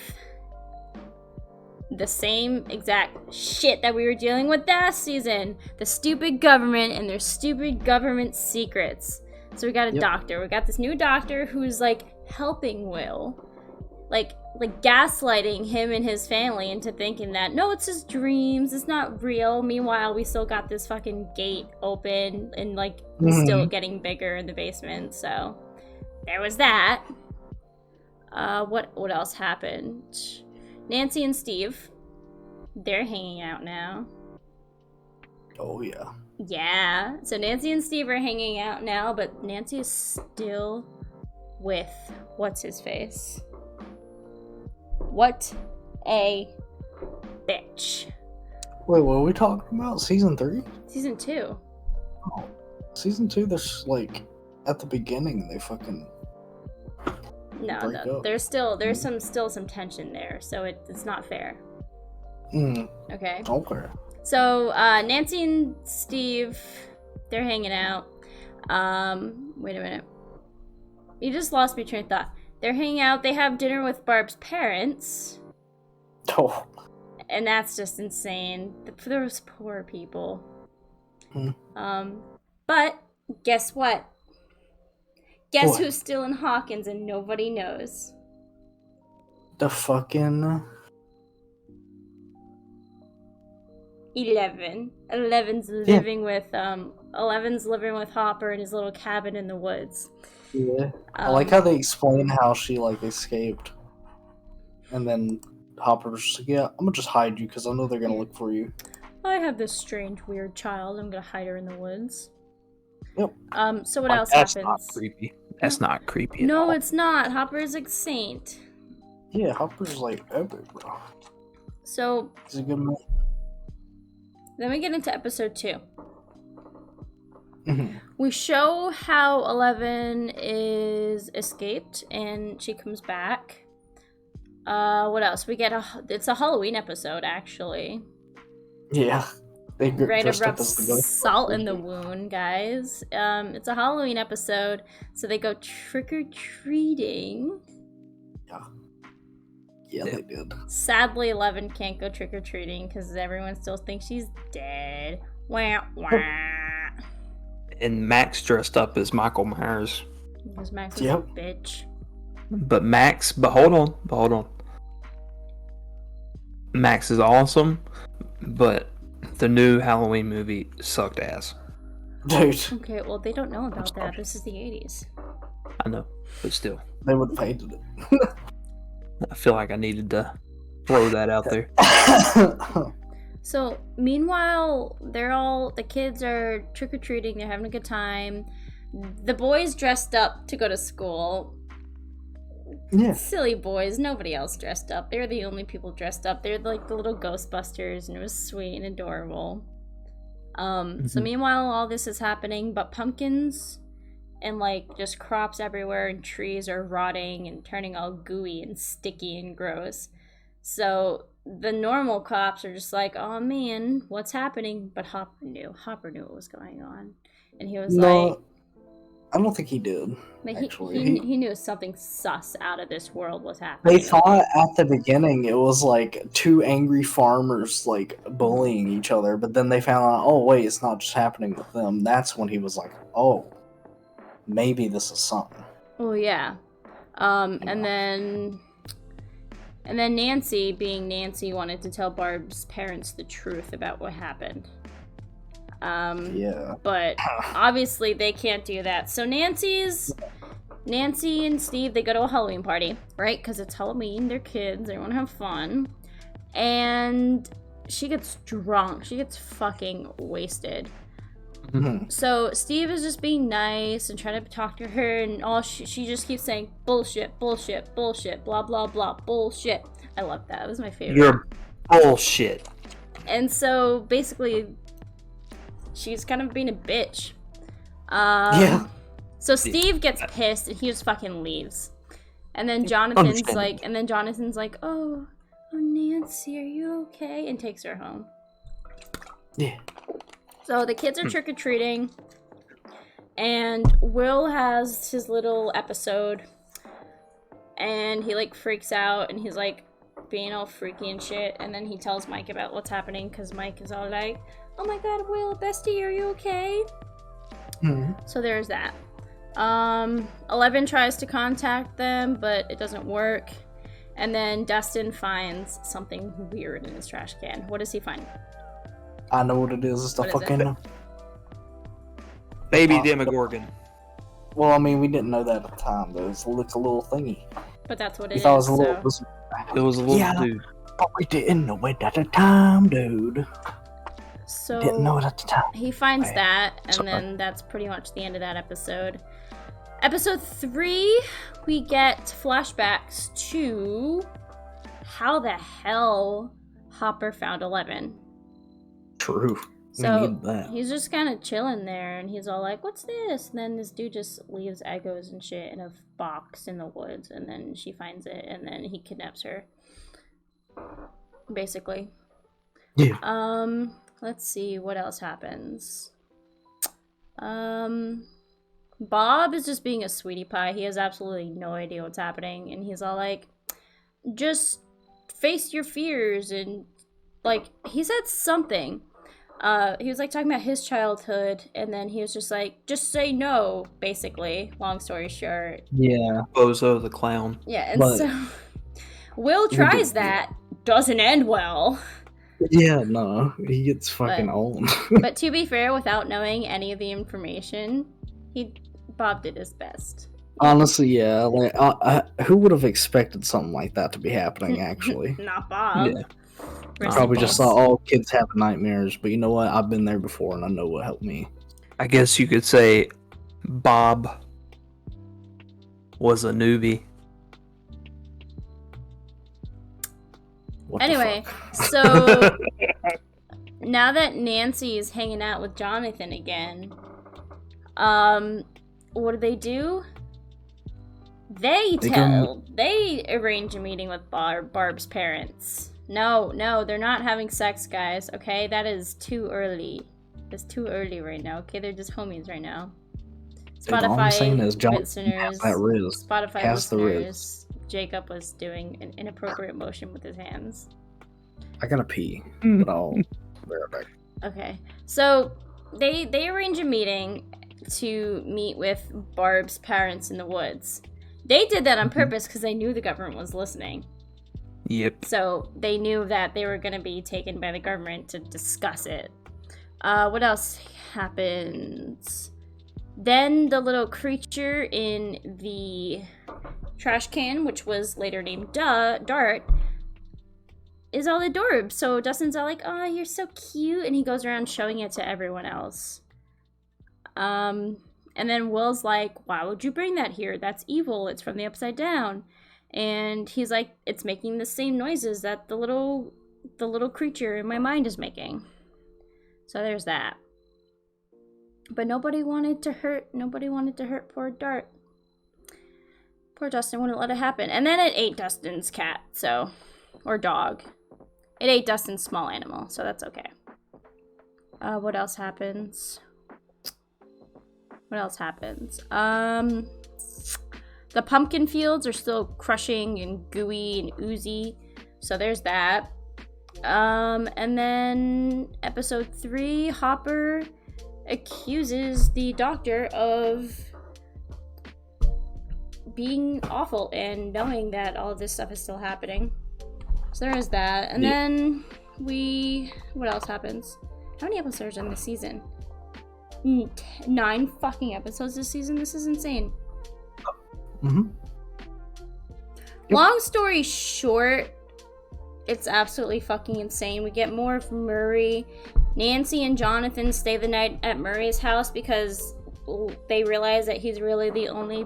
the same exact shit that we were dealing with last season. The stupid government and their stupid government secrets. So we got a doctor. We got this new doctor who's like helping Will. Like gaslighting him and his family into thinking that, no, it's his dreams, it's not real. Meanwhile, we still got this fucking gate open and like still getting bigger in the basement. So there was that. What else happened? Nancy and Steve, they're hanging out now. Oh, yeah. Yeah. So Nancy and Steve are hanging out now, but Nancy is still with what's-his-face. What a bitch. Wait, what are we talking about? Season 3? Season 2. Oh, season 2. There's like at the beginning they fucking No, break no. up. There's still some tension there, so it's not fair. Okay. Okay. So Nancy and Steve, they're hanging out. Wait a minute. You just lost me train of thought. They're hanging out. They have dinner with Barb's parents, Oh. and that's just insane. For those poor people. But guess what? Guess What? who's still in Hawkins and nobody knows? The fucking 11. Eleven's living with Hopper in his little cabin in the woods. yeah. I like how they explain how she like escaped, and then Hopper's just like, "Yeah, I'm gonna just hide you because I know they're gonna look for you." I have this strange, weird child. I'm gonna hide her in the woods. Yep. So what Like, else that's happens? not creepy. That's not creepy. At No, all. it's not. Hopper is a saint. Yeah, Hopper's like epic, bro. So He's a good man. then we get into episode 2. Mhm. We show how 11 is escaped and she comes back. What else? We get it's a Halloween episode actually. Yeah, they Right to dressed rub up as the ghost. salt in the wound, guys. It's a Halloween episode, so they go trick-or-treating. Yeah, they did. Sadly, 11 can't go trick-or-treating because everyone still thinks she's dead. Wah, wah. And Max dressed up as Michael Myers. Because Max is Yep. a bitch. But hold on. Max is awesome, but the new Halloween movie sucked ass. Dude, Okay, well, they don't know about that. This is the 80s. I know, but still, they would have hated it. I feel like I needed to throw that out there. So, meanwhile, the kids are trick-or-treating, they're having a good time. The boys dressed up to go to school. Yeah. Silly boys, nobody else dressed up. They're the only people dressed up. They're like the little Ghostbusters, and it was sweet and adorable. So meanwhile, all this is happening, but pumpkins and like just crops everywhere and trees are rotting and turning all gooey and sticky and gross. So the normal cops are just like, oh man, what's happening? But Hopper knew what was going on. And he was like, I don't think he did. but Actually, he knew something sus out of this world was happening. They thought at the beginning it was like two angry farmers like bullying each other, but then they found out, oh wait, it's not just happening with them. That's when he was like, oh, maybe this is something. Oh yeah. And then Nancy, being Nancy, wanted to tell Barb's parents the truth about what happened. Yeah. But obviously they can't do that. So Nancy and Steve, they go to a Halloween party, right? Because it's Halloween, they're kids, they want to have fun. And she gets drunk. She gets fucking wasted. Mhm. So Steve is just being nice and trying to talk to her, and all she just keeps saying bullshit, bullshit, bullshit, blah blah blah, bullshit. I love that. That was my favorite. You're bullshit. And so basically, she's kind of being a bitch. Yeah. So Steve gets pissed and he just fucking leaves. And then Jonathan's like, oh Nancy, are you okay? And takes her home. Yeah. So the kids are trick-or-treating, and Will has his little episode, and he like freaks out, and he's like being all freaky and shit, and then he tells Mike about what's happening, because Mike is all like, oh my god, Will, bestie, are you okay? Mhm. So there's that. 11 tries to contact them, but it doesn't work, and then Dustin finds something weird in his trash can. What does he find? I know what it is. It's the What is it? fucking. Baby Demogorgon. Well, I mean, we didn't know that at the time, though. It's a little thingy. But that's what it We is. thought it was a little. So. It was a little Yeah. dude. But we didn't know it at the time, dude. So Didn't know it at the time. he finds Wait, that, and sorry. then that's pretty much the end of that episode. Episode 3, we get flashbacks to how the hell Hopper found 11. True. So we need that. he's just kind of chilling there, and he's all like, "What's this?" And then this dude just leaves Echoes and shit in a box in the woods, and then she finds it, and then he kidnaps her. Basically. Yeah. Let's see what else happens. Bob is just being a sweetie pie. He has absolutely no idea what's happening, and he's all like, "Just face your fears," and like he said something. He was like talking about his childhood, and then he was just like, "Just say no," basically. Long story short. Yeah. Bozo the clown. Yeah, and But- so Will tries that, doesn't end well. Yeah, no. He gets fucking old. But to be fair, without knowing any of the information, Bob did his best. Honestly, yeah. Like, who would have expected something like that to be happening, actually? Not Bob. Yeah. Rest in Probably just peace. thought, oh, kids have nightmares. But you know what? I've been there before, and I know what helped me. I guess you could say Bob was a newbie. What the Anyway, fuck? so now that Nancy is hanging out with Jonathan again, what do? They arrange a meeting with Barb's parents. No, they're not having sex, guys. Okay, that is too early. It's too early right now. Okay, they're just homies right now. Dude, all I'm saying is Jonathan listeners, has that Riz. Spotify Has the Riz. listeners, Jacob was doing an inappropriate motion with his hands. I gotta pee, but I'll be right back. Okay, so they arrange a meeting to meet with Barb's parents in the woods. They did that on purpose because they knew the government was listening. Yep. So they knew that they were going to be taken by the government to discuss it. What else happens? Then the little creature in the trash can, which was later named Dart, is all adorbs. So Dustin's all like, "Oh, you're so cute," and he goes around showing it to everyone else. And then Will's like, "Why would you bring that here? That's evil. It's from the Upside Down." And he's like, "It's making the same noises that the little creature in my mind is making." So there's that. But nobody wanted to hurt poor Dart. Poor Dustin wouldn't let it happen. And then it ate Dustin's cat, or dog. It ate Dustin's small animal, so that's okay. What else happens? The pumpkin fields are still crushing and gooey and oozy, so there's that. And then episode 3, Hopper accuses the doctor of being awful and knowing that all of this stuff is still happening. So there is that. And then what else happens? How many episodes are in this season? 9 fucking episodes this season? This is insane. Mm-hmm. Yep. Long story short, it's absolutely fucking insane. We get more of Murray. Nancy and Jonathan stay the night at Murray's house because they realize that he's really the only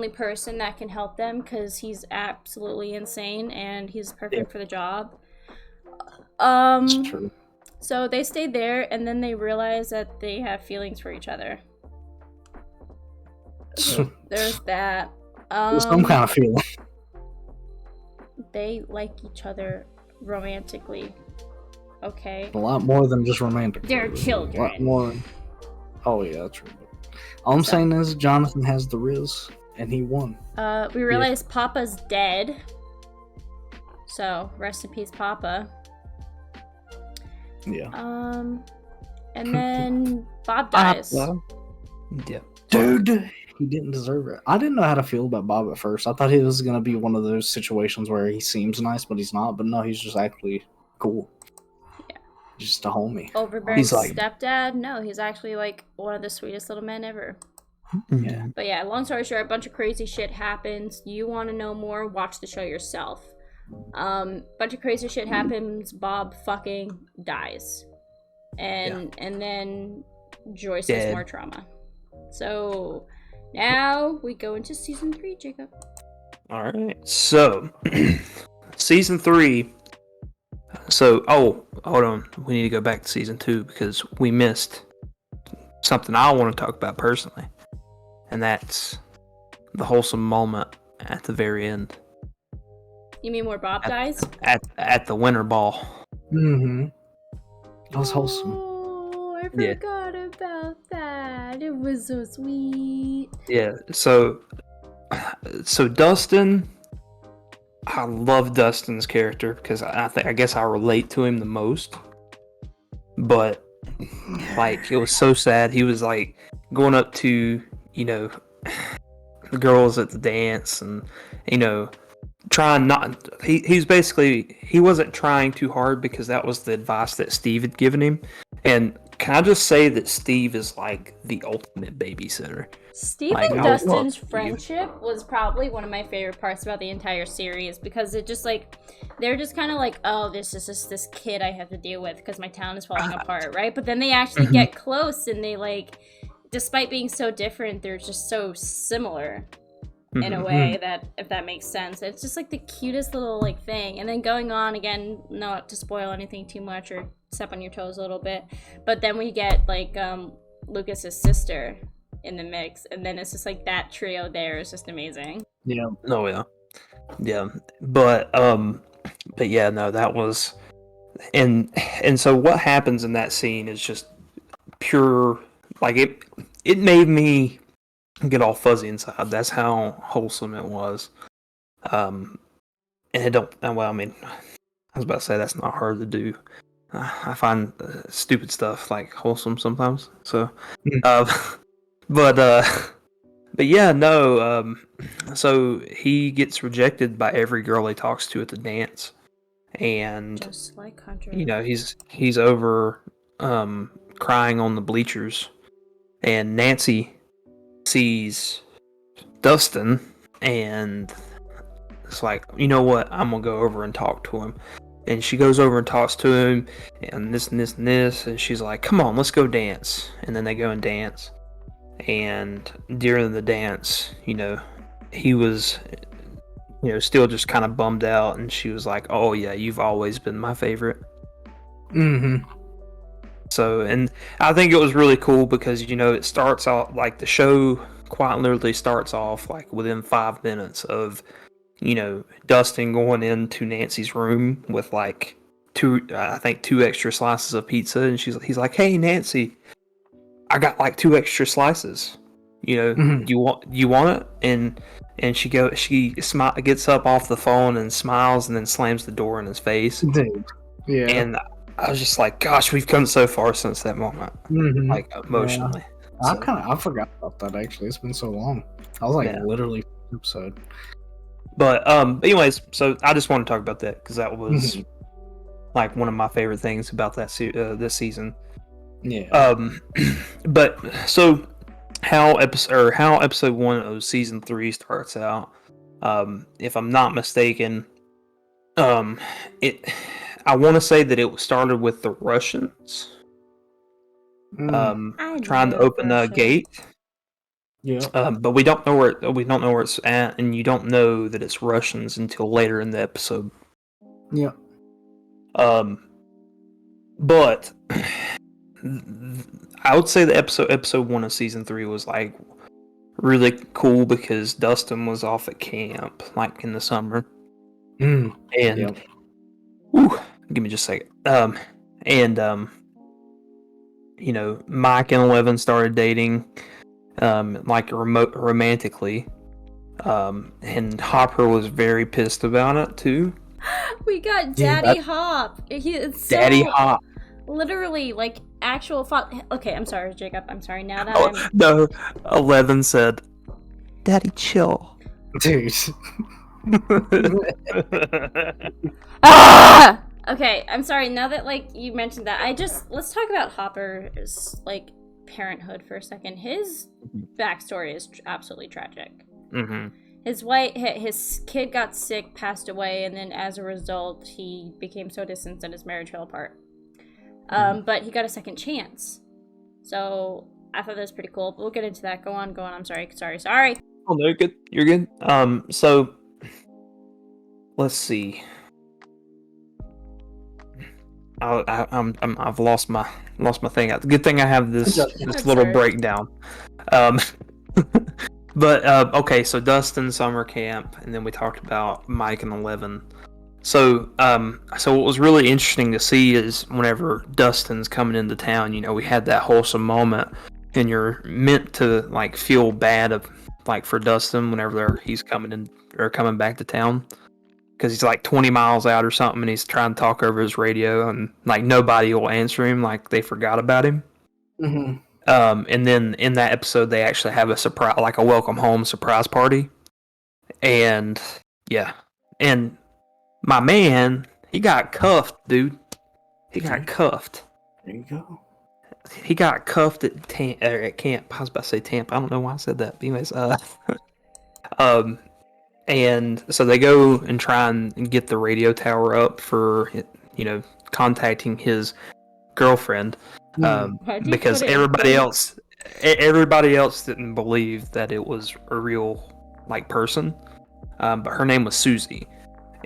person that can help them because he's absolutely insane and he's perfect for the job. It's true. So they stayed there and then they realize that they have feelings for each other. There's that. Some kind of feeling. They like each other romantically. Okay. A lot more than just romantic. They're A lot children. more. Oh yeah, true. All I'm saying is Jonathan has the Riz, and he won. We realize Papa's dead. So rest in peace, Papa. Yeah. And then Bob dies. Yeah. Dude, he didn't deserve it. I didn't know how to feel about Bob at first. I thought he was gonna be one of those situations where he seems nice, but he's not. But no, he's just actually cool. Yeah. Just a homie. Overbearing He's like- stepdad? No, he's actually like one of the sweetest little men ever. Yeah. But yeah, long story short, a bunch of crazy shit happens. You want to know more? Watch the show yourself. Bunch of crazy shit happens. Bob fucking dies, and then Joyce has Dead. more trauma. So now we go into season 3, Jacob. All right. So, season 3 So, oh, hold on. We need to go back to season 2 because we missed something I want to talk about personally, and that's the wholesome moment at the very end. You mean where Bob dies? At the winter ball. Mm-hmm. That was wholesome. Oh, I Yeah. forgot about that. It was so sweet. Yeah. So Dustin, I love Dustin's character because I guess I relate to him the most. But like, it was so sad. He was like going up to, you know, the girls at the dance, and, you know, trying not. He's basically, he wasn't trying too hard because that was the advice that Steve had given him. And can I just say that Steve is like the ultimate babysitter? Steve Like, and I love Dustin's Steve. friendship was probably one of my favorite parts about the entire series, because it just like, they're just kind of like, oh, this is just this kid I have to deal with because my town is falling apart, right? But then they actually get close, and they like, despite being so different, they're just so similar in a way that, if that makes sense. It's just like the cutest little like thing. And then going on again, not to spoil anything too much or step on your toes a little bit, but then we get like Lucas's sister in the mix, and then it's just like that trio there is just amazing. Yeah. Oh yeah. But yeah, no, that was, and so what happens in that scene is just pure, like, it made me get all fuzzy inside. That's how wholesome it was. And it don't, well, I mean, I was about to say that's not hard to do. I find stupid stuff like wholesome sometimes. So, but yeah, no. So he gets rejected by every girl he talks to at the dance, and Just like Hunter. you know, he's over crying on the bleachers, and Nancy sees Dustin, and it's like, you know what, I'm gonna go over and talk to him. And she goes over and talks to him, and this and this and this, and she's like, come on, let's go dance. And then they go and dance, and during the dance, you know, he was, you know, still just kind of bummed out, and she was like, oh yeah, you've always been my favorite. Mm-hmm. So, and I think it was really cool because, you know, it starts off, like, the show quite literally starts off like within 5 minutes of, you know, Dustin going into Nancy's room with like two extra slices of pizza, and he's like, hey Nancy, I got like 2 extra slices, you know, you want it? And she gets up off the phone and smiles, and then slams the door in his face. Dude. Yeah. And I was just like, gosh, we've come so far since that moment, like, emotionally. Yeah. I forgot about that, actually. It's been so long. I was like, literally episode. But anyways, so I just want to talk about that because that was like one of my favorite things about that this season. Yeah. But so how episode 1 of season 3 starts out, if I'm not mistaken, I want to say that it started with the Russians trying to open a gate. Yeah. But we don't know where it's at, and you don't know that it's Russians until later in the episode. Yeah. But I would say the episode 1 of season 3 was like really cool because Dustin was off at camp like in the summer, and give me just a second. You know, Mike and Eleven started dating, like romantically, and Hopper was very pissed about it too. We got Daddy Hop. It's so, Daddy Hop. Literally, like, actual Okay, I'm sorry, Jacob. I'm sorry. Now that I'm... No, 11 said, Daddy, chill. Dude. Ah! Okay, I'm sorry. Now that, like, you mentioned that, let's talk about Hopper's, like, parenthood for a second. His backstory is absolutely tragic. Mm-hmm. His kid got sick, passed away, and then as a result, he became so distant that his marriage fell apart. But he got a second chance. So I thought that was pretty cool. But we'll get into that. Go on. I'm sorry. Oh, no, good. You're good. So let's see. I've lost my thing. Good thing I have this That's little alright. breakdown. Um, but okay, so Dustin summer camp, and then we talked about Mike and 11. So what was really interesting to see is whenever Dustin's coming into town, we had that wholesome moment, and you're meant to like feel bad for Dustin whenever he's coming in or coming back to town. Because he's like 20 miles out or something, and he's trying to talk over his radio, and like nobody will answer him, like they forgot about him. Mm-hmm. And then in that episode, they actually have a surprise, like a welcome home surprise party, and yeah, and my man, he got cuffed, dude. He got cuffed. There you go. He got cuffed at camp. I was about to say Tampa. I don't know why I said that. But anyways, and so they go and try and get the radio tower up for, contacting his girlfriend, Why'd you because put it in everybody else didn't believe that it was a real person, but her name was Susie,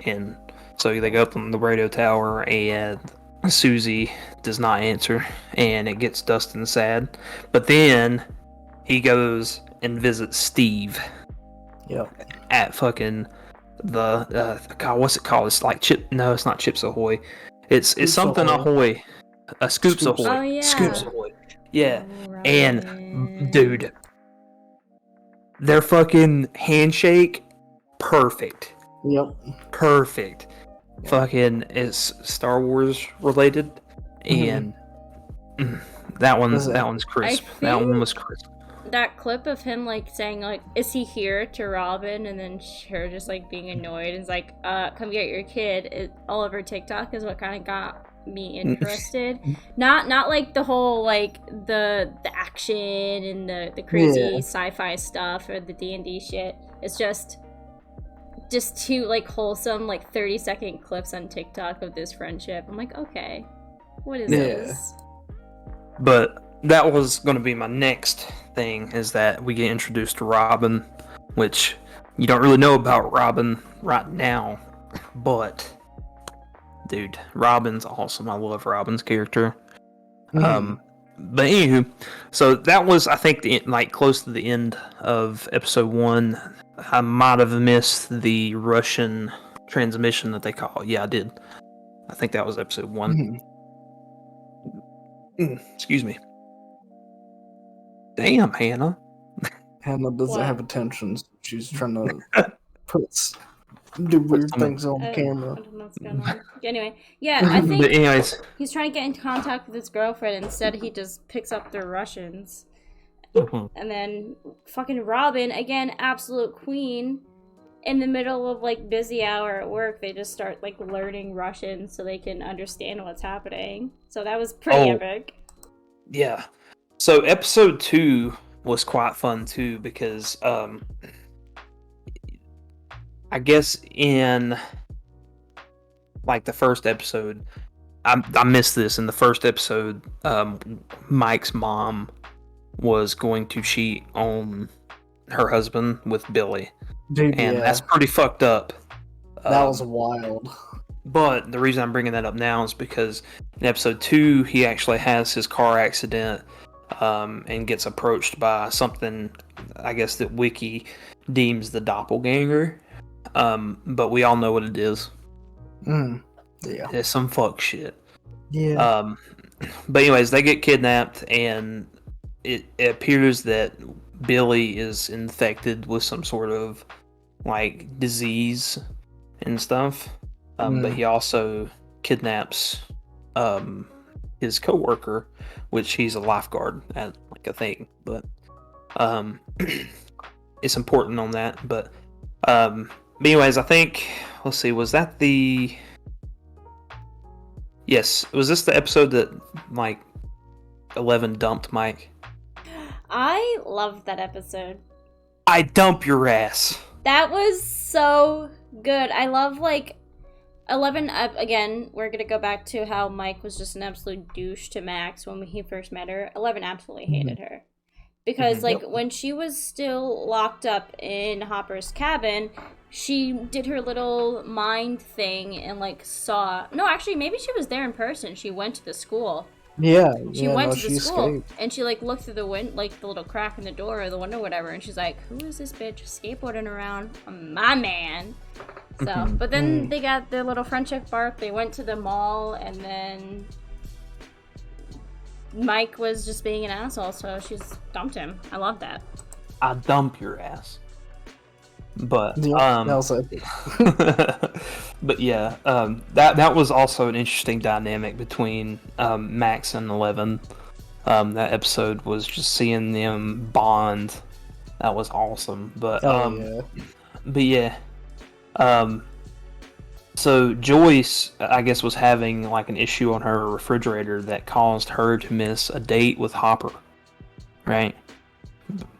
and so they go up on the radio tower and Susie does not answer, and it gets Dustin sad, but then he goes and visits Steve. Yep. At fucking the God, what's it called? It's like Chip. No, it's not Chips Ahoy. It's something Ahoy. Scoops Ahoy. Oh, yeah. Scoops Ahoy. Yeah. Alright. And dude, their fucking handshake, perfect. Yep. Perfect. Fucking is Star Wars related, and that one's crisp. That one was crisp. That clip of him like saying like, "Is he here?" to Robin, and then her just like being annoyed and is like, "Come get your kid." All over TikTok is what kind of got me interested. Not like the whole like the action and the crazy sci-fi stuff or the D&D shit. It's just two like wholesome like 30-second clips on TikTok of this friendship. I'm like, okay, what is this? But that was going to be my next thing, is that we get introduced to Robin, which you don't really know about Robin right now, but dude, Robin's awesome. I love Robin's character. But anywho, so that was, I think, close to the end of episode 1. I might have missed the Russian transmission that they call. Yeah, I did. I think that was episode 1. Excuse me. Damn, Hannah. Hannah doesn't What? have attention. She's trying to do weird things on camera. I don't know what's going on. Anyway, yeah, I But think anyways, he's trying to get in contact with his girlfriend. Instead, he just picks up the Russians. And then fucking Robin, again, absolute queen. In the middle of like busy hour at work, they just start like learning Russian so they can understand what's happening. So that was pretty epic. yeah. So episode 2 was quite fun too, because I guess in like the first episode, I missed this. In the first episode, Mike's mom was going to cheat on her husband with Billy. Dude, And that's pretty fucked up. That was wild. But the reason I'm bringing that up now is because in episode 2, he actually has his car accident, and gets approached by something, I guess, that Wiki deems the doppelganger. But we all know what it is. Yeah. It's some fuck shit. Yeah. But anyways, they get kidnapped, and it appears that Billy is infected with some sort of like disease and stuff. But he also kidnaps his coworker, which he's a lifeguard at like a thing. But it's important on that. But anyways, I think, let's see, was that the... Yes, was this the episode that like 11 dumped Mike? I loved that episode. I dump your ass. That was so good. I love like 11. Again, we're gonna go back to how Mike was just an absolute douche to Max when he first met her. 11 absolutely hated her. Because, Mhm. like, Yep. when she was still locked up in Hopper's cabin, she did her little mind thing and, like, saw... No, actually, maybe she was there in person. She went to the school. Yeah, She yeah, went no, to the she school, escaped. and she, like, looked through the like, the little crack in the door or the window or whatever, and she's like, who is this bitch skateboarding around? My man. So, Mhm. but then Mm. they got their little friendship arc. They went to the mall, and then Mike was just being an asshole, so she's dumped him. I love that. I dump your ass. But Yep, that was it. but yeah, that was also an interesting dynamic between Max and 11. That episode was just seeing them bond. That was awesome. But Oh yeah. So Joyce, I guess, was having like an issue on her refrigerator that caused her to miss a date with Hopper, right?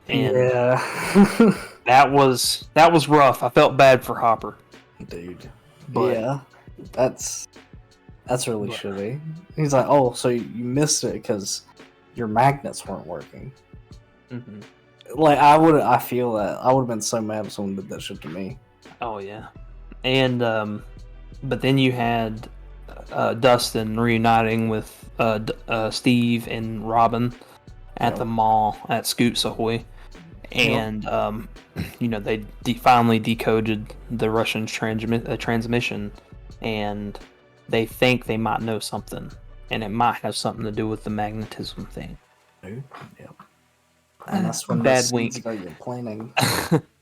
And Yeah. that was rough. I felt bad for Hopper. Dude. But- yeah. That's really But- shitty. He's like, oh, so you missed it because your magnets weren't working. Mhm. Like I feel that I would have been so mad if someone did that shit to me. Oh yeah, and but then you had Dustin reuniting with Steve and Robin at Yep. the mall at Scoops Ahoy, and you know they finally decoded the Russian transmission, and they think they might know something, and it might have something to do with the magnetism thing. Dude. Yep. And that's when Bad the wink. seeds start getting planning.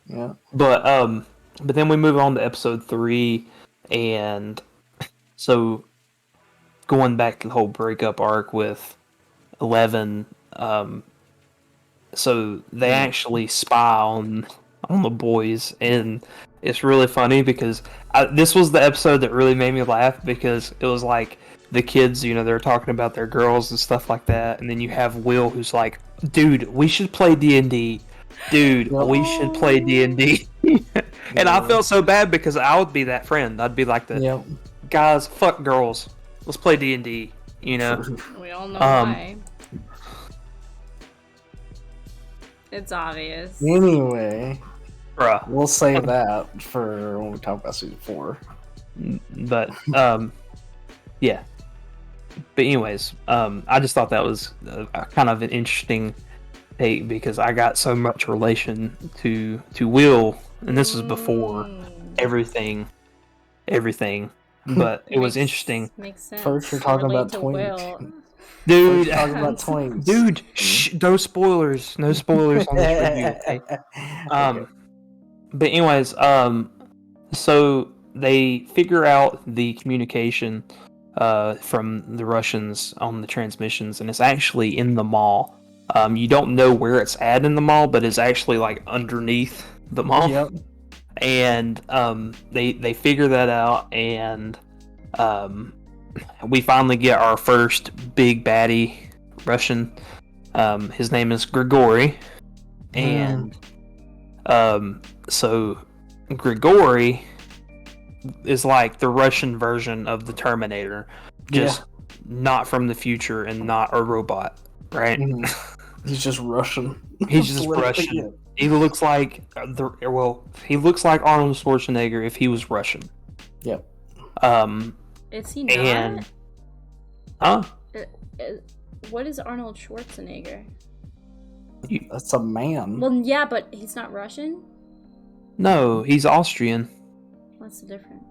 Yeah. But then we move on to episode 3, and so going back to the whole breakup arc with 11, so they actually spy on the boys, and it's really funny because this was the episode that really made me laugh because it was like the kids, you know, they're talking about their girls and stuff like that, and then you have Will who's like, dude, we should play D&D. Dude, we should play D&D. And I felt so bad because I would be that friend. I'd be like, Yep. guys, fuck girls. Let's play D&D, you know? We all know Um, why. It's obvious. Anyway, Bruh. we'll save that for when we talk about season 4. But, yeah. But anyways, I just thought that was kind of an interesting take because I got so much relation to Will, and this was before everything. But it was interesting. Makes sense. First, you're talking Relate about to Twink. Will. Dude, We're talking about twins. dude, shh, no spoilers. No spoilers on this review, okay? Okay. But anyways, so they figure out the communication from the Russians on the transmissions, and it's actually in the mall. You don't know where it's at in the mall, but it's actually like underneath the mall. Yep. And they figure that out, and we finally get our first big baddie Russian. His name is Grigori, and so Grigori is like the Russian version of the Terminator, just not from the future and not a robot, right? Mhm. He's just Russian. He's just Literally, Russian. yeah. He looks like he looks like Arnold Schwarzenegger if he was Russian. Yep. Is he not? And huh? What is Arnold Schwarzenegger? That's a man. Well, yeah, but he's not Russian. No, he's Austrian. What's the difference?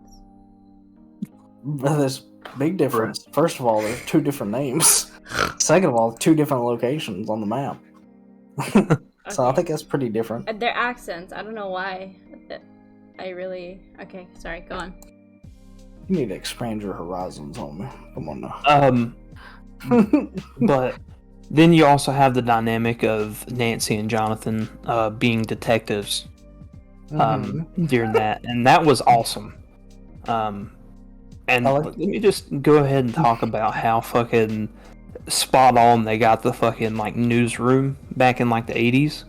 There's big difference. First of all, there's 2 different names. Second of all, 2 different locations on the map. So I Okay. think that's pretty different. Their accents. I don't know why. I really. Okay, sorry. Go on. You need to expand your horizons on me. Come on now. But then you also have the dynamic of Nancy and Jonathan being detectives during that, and that was awesome. And I like- let me just go ahead and talk about how fucking spot on they got the fucking like newsroom back in like the 80s.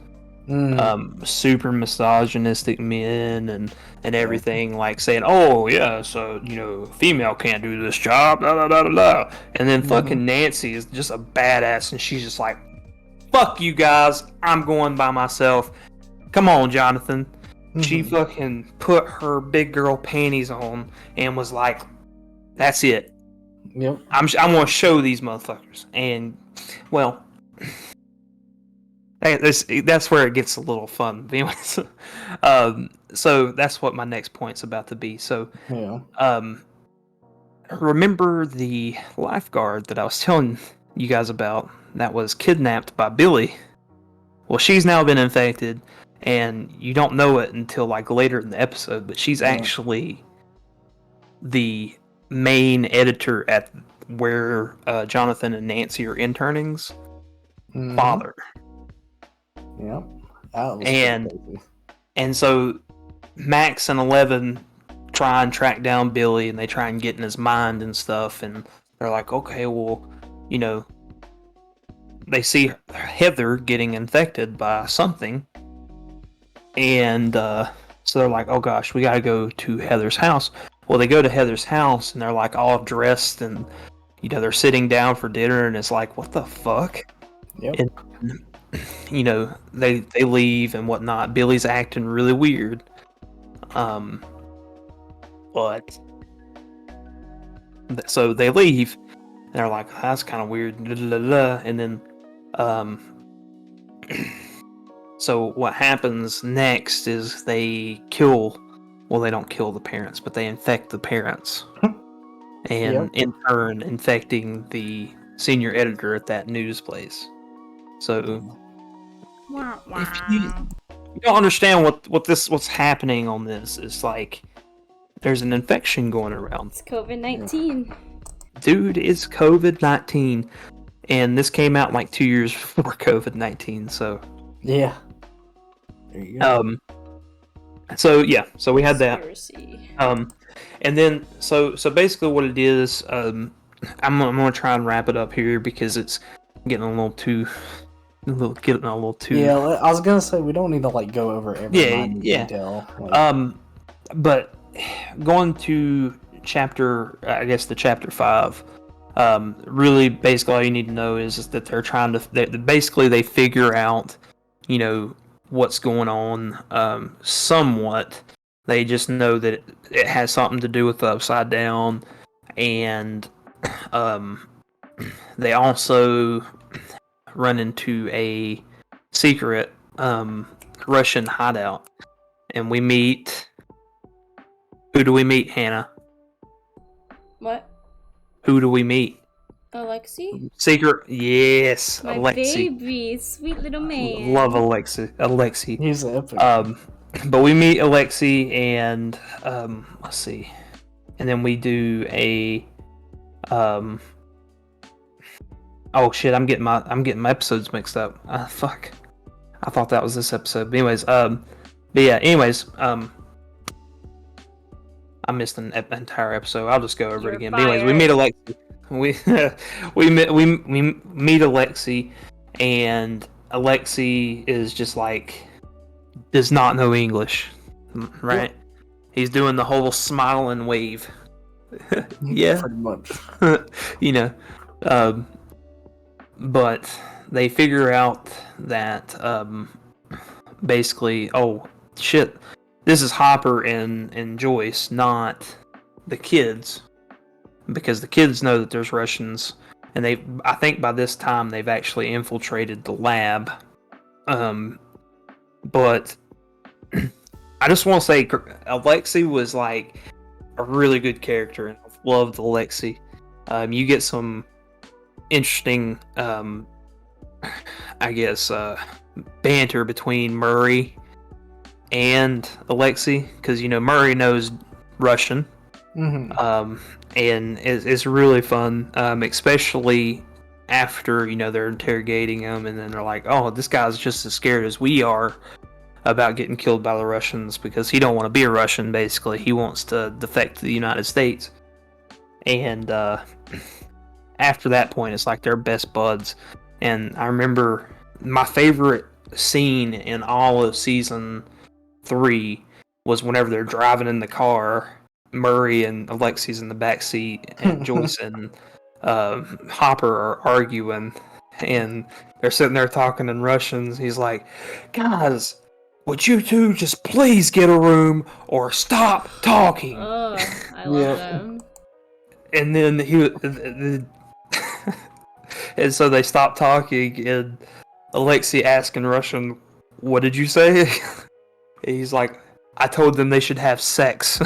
Super misogynistic men and everything, like saying, oh yeah, so you know, female can't do this job, da da da da da. And then fucking Nancy is just a badass, and she's just like, fuck you guys, I'm going by myself. Come on, Jonathan. She Mhm. fucking put her big girl panties on and was like, that's it. Yep. I'm going to show these motherfuckers. And, well, that's where it gets a little fun. Anyways, so that's what my next point's about to be. So, Yeah. remember the lifeguard that I was telling you guys about that was kidnapped by Billy? Well, she's now been infected, and you don't know it until like later in the episode, but she's Yeah. actually the main editor at where Jonathan and Nancy are internings. Mhm. Father. Yep. That was And- crazy. And so Max and 11 try and track down Billy, and they try and get in his mind and stuff, and they're like, okay, well, you know, they see Heather getting infected by something, and so they're like, oh gosh, we gotta go to Heather's house. Well, they go to Heather's house, and they're like all dressed, and you know, they're sitting down for dinner, and it's like, what the fuck? Yep. And you know, they leave and whatnot. Billy's acting really weird. But so they leave, and they're like, that's kind of weird. And then, so what happens next is they kill. Well, they don't kill the parents, but they infect the parents, and Yep. in turn infecting the senior editor at that news place. So Wah, if wah. you don't understand what's happening on this, it's like there's an infection going around. It's COVID-19. Dude, it's COVID-19, and this came out like 2 years before COVID-19. So Yeah. There you go. so we had that. Conspiracy. And then so basically what it is, I'm gonna try and wrap it up here because it's getting a little too. Yeah, I was gonna say we don't need to like go over every minute yeah. detail. Like, But going to I guess the chapter 5, really basically all you need to know is that they're trying to basically they figure out, you know, what's going on, somewhat. They just know that it has something to do with the Upside Down, and they also run into a secret Russian hideout, and we meet. Who do we meet, Hannah? What? Who do we meet? Alexi? Secret, yes, My Alexi. baby, sweet little man. Love Alexi. he's epic. But we meet Alexi, and let's see, and then we do a oh shit, I'm getting my episodes mixed up. Fuck, I thought that was this episode. But anyways, I missed an entire episode. I'll just go over it You're again. But anyways, we fired. meet Alexi. We meet Alexi, and Alexi is just like does not know English, right? He's doing the whole smile and wave. Yeah, Pretty much. you know. But they figure out that basically, oh shit, this is Hopper and Joyce, not the kids, because the kids know that there's Russians, and I think by this time they've actually infiltrated the lab. But I just want to say Alexi was like a really good character, and I've loved Alexi. You get some interesting, I guess, banter between Murray and Alexi, because you know Murray knows Russian, Mm-hmm. and it's really fun, especially after you know they're interrogating him, and then they're like, "Oh, this guy's just as scared as we are about getting killed by the Russians because he don't want to be a Russian. Basically, he wants to defect to the United States." And after that point, it's like they're best buds. And I remember my favorite scene in all of season 3 was whenever they're driving in the car. Murray and Alexi's in the back seat, and Joyce and Hopper are arguing, and they're sitting there talking in Russian. He's like, "Guys, would you two just please get a room or stop talking?" Oh, I love them. And then and so they stopped talking, and Alexei asked in Russian, "What did you say?" He's like, "I told them they should have sex."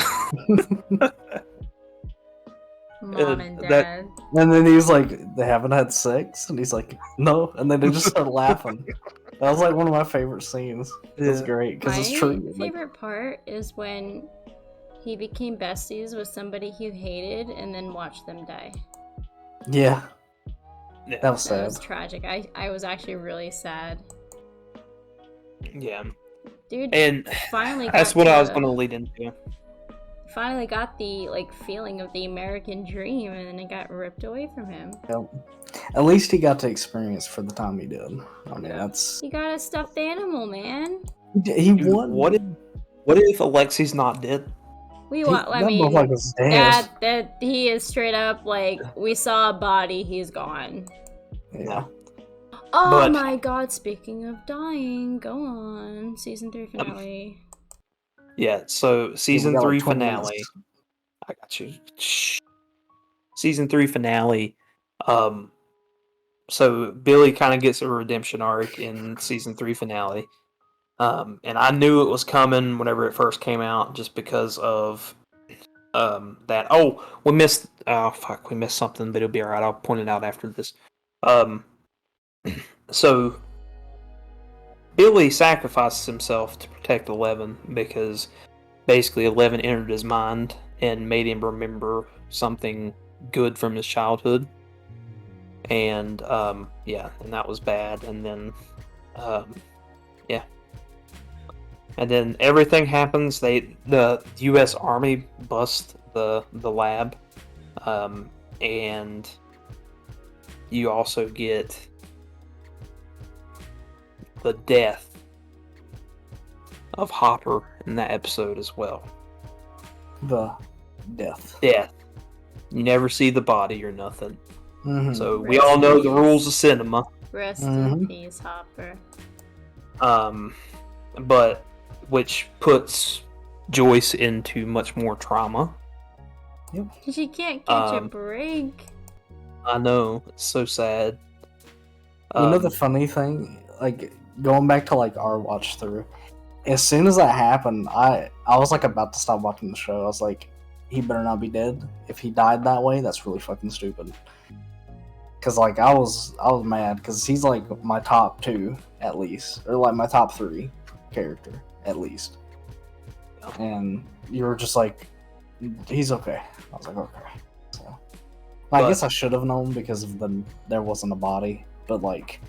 Mom and that- dad. And then he's like, they haven't had sex? And he's like, no. And then they just start laughing. That was like one of my favorite scenes. It was Yeah. great because it's My true. Like, favorite part is when he became besties with somebody he hated and then watched them die. yeah, Yeah. that was That sad. was tragic. I was actually really sad. Yeah, Dude and finally that's got what I was the- going to lead into. finally got the like feeling of the American dream and then it got ripped away from him. Yep. At least he got to experience for the time he did. I mean, that's He got a stuffed animal, man. he Dude, won. what if Alexei's not dead? We He, want. I that mean, motherfucker's dead. that he is straight up like we saw a body, he's gone. Yeah. Oh But- my god! Speaking of dying, go on. Season 3 finale. Yeah, so season got, like, 3 20 finale. minutes. I got you. Shh. Season 3 finale. So Billy kind of gets a redemption arc in season 3 finale. And I knew it was coming whenever it first came out, just because of that. Oh, we missed. Oh fuck, we missed something, but it'll be alright. I'll point it out after this. So Billy sacrifices himself to protect 11 because basically 11 entered his mind and made him remember something good from his childhood. And yeah, and that was bad. And then yeah. And then everything happens. The US Army bust the lab. And you also get the death of Hopper in that episode as well. The death. Death. You never see the body or nothing. Mhm. So we all know the rules of cinema. Rest in Mhm. peace, Hopper. But which puts Joyce into much more trauma. She can't catch a Um, break. I know, it's so sad. You know the funny thing, like going back to like our watch through, as soon as that happened, I was like about to stop watching the show. I was like, he better not be dead. If he died that way, that's really fucking stupid. Cause like I was mad because he's like my top 2 at least, or like my top 3 character at least. And you were just like, he's okay. I was like, okay. So I But- guess I should have known because of there wasn't a body, but like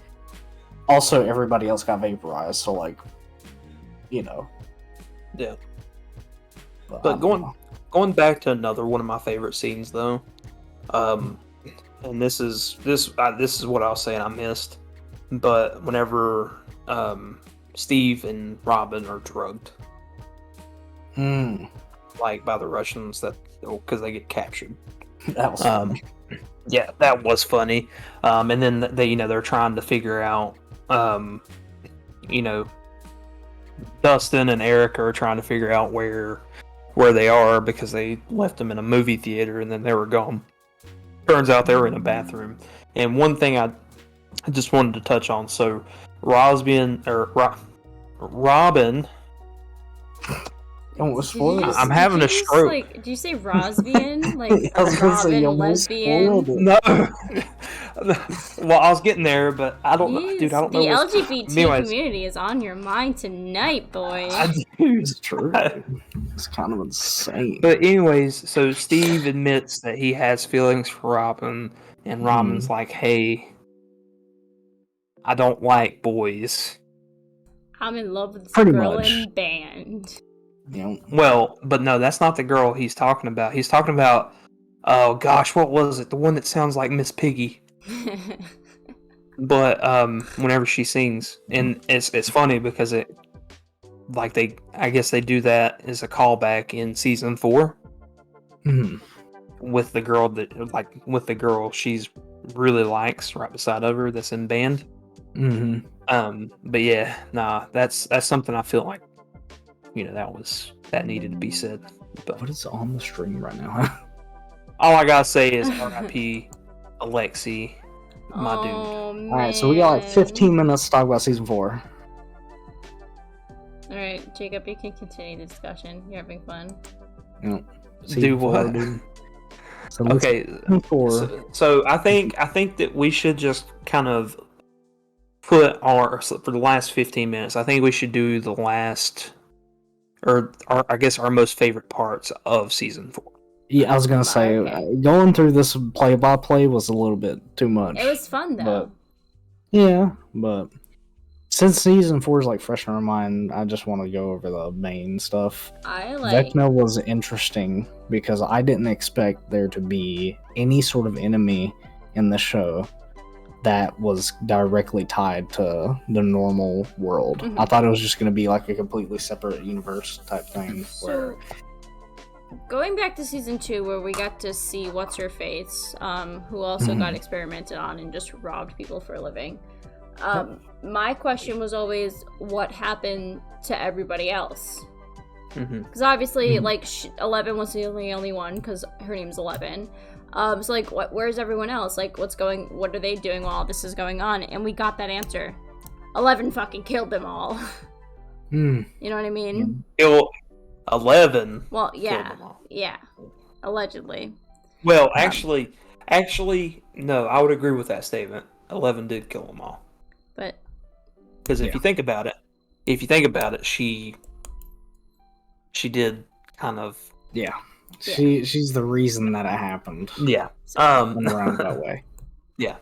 also everybody else got vaporized, so like, you know. Yeah. I But don't going know. going back to another one of my favorite scenes though, and this is what I was saying I missed, but whenever Steve and Robin are drugged Mm, like by the Russians because they get captured. that was funny. Yeah, that was funny. And then they're trying to figure out, Dustin and Eric are trying to figure out where they are because they left them in a movie theater and then they were gone. Turns out they were in a bathroom. And one thing I just wanted to touch on. So Robin. Don't spoil it. I'm having a Did you just, stroke. Like, did you say Rosbian? Like I was gonna say, Robin you almost lesbian? spoiled it. No. Well, I was getting there, but I don't know, dude. I don't know. The what's- LGBT Anyways. community is on your mind tonight, boy. I do. It's true. It's kind of insane. But anyways, so Steve admits that he has feelings for Robin, and Robin's like, "Hey, I don't like boys." I'm in love with this Pretty girl much. in band. You know, Well, but no, that's not the girl he's talking about. He's talking about, oh gosh, what was it? The one that sounds like Miss Piggy. But whenever she sings, and it's funny because I guess they do that as a callback in season 4. mhm. With the girl she's really likes right beside of her that's in band. Mm-hmm. But yeah, nah, that's something I feel like, that needed to be said. But What is on the stream right now? all I gotta say is R.I.P. Alexi, my dude. Oh, man. All right, so we got like 15 minutes to talk about season 4. All right, Jacob, you can continue the discussion. You're having fun. Yep. Do Season 4, what? dude. So let's Okay, season 4. so I think that we should just kind of put for the last 15 minutes. I think we should do the last, or I guess our most favorite parts of season 4. Yeah, I was gonna say Okay. going through this play-by-play was a little bit too much. It was fun, though. But since season 4 is like fresh in our mind, I just want to go over the main stuff. I like... Vecna was interesting because I didn't expect there to be any sort of enemy in the show that was directly tied to the normal world. Mhm. I thought it was just going to be like a completely separate universe type thing. Where So, going back to season 2, where we got to see What's-Her-Face, who also got experimented on and just robbed people for a living. My question was always, what happened to everybody else? Mm-hmm. Because obviously, like, 11 was the only one, because her name's 11. So, like, where's everyone else? Like, what are they doing while all this is going on? And we got that answer. 11 fucking killed them all. You know what I mean? Kill 11. Well, Killed yeah. them all. Yeah. Allegedly. Well, actually, no, I would agree with that statement. 11 did kill them all. But Because if you think about it, she did kind of. yeah. She's the reason that it happened. Yeah. In a roundabout way. Yeah.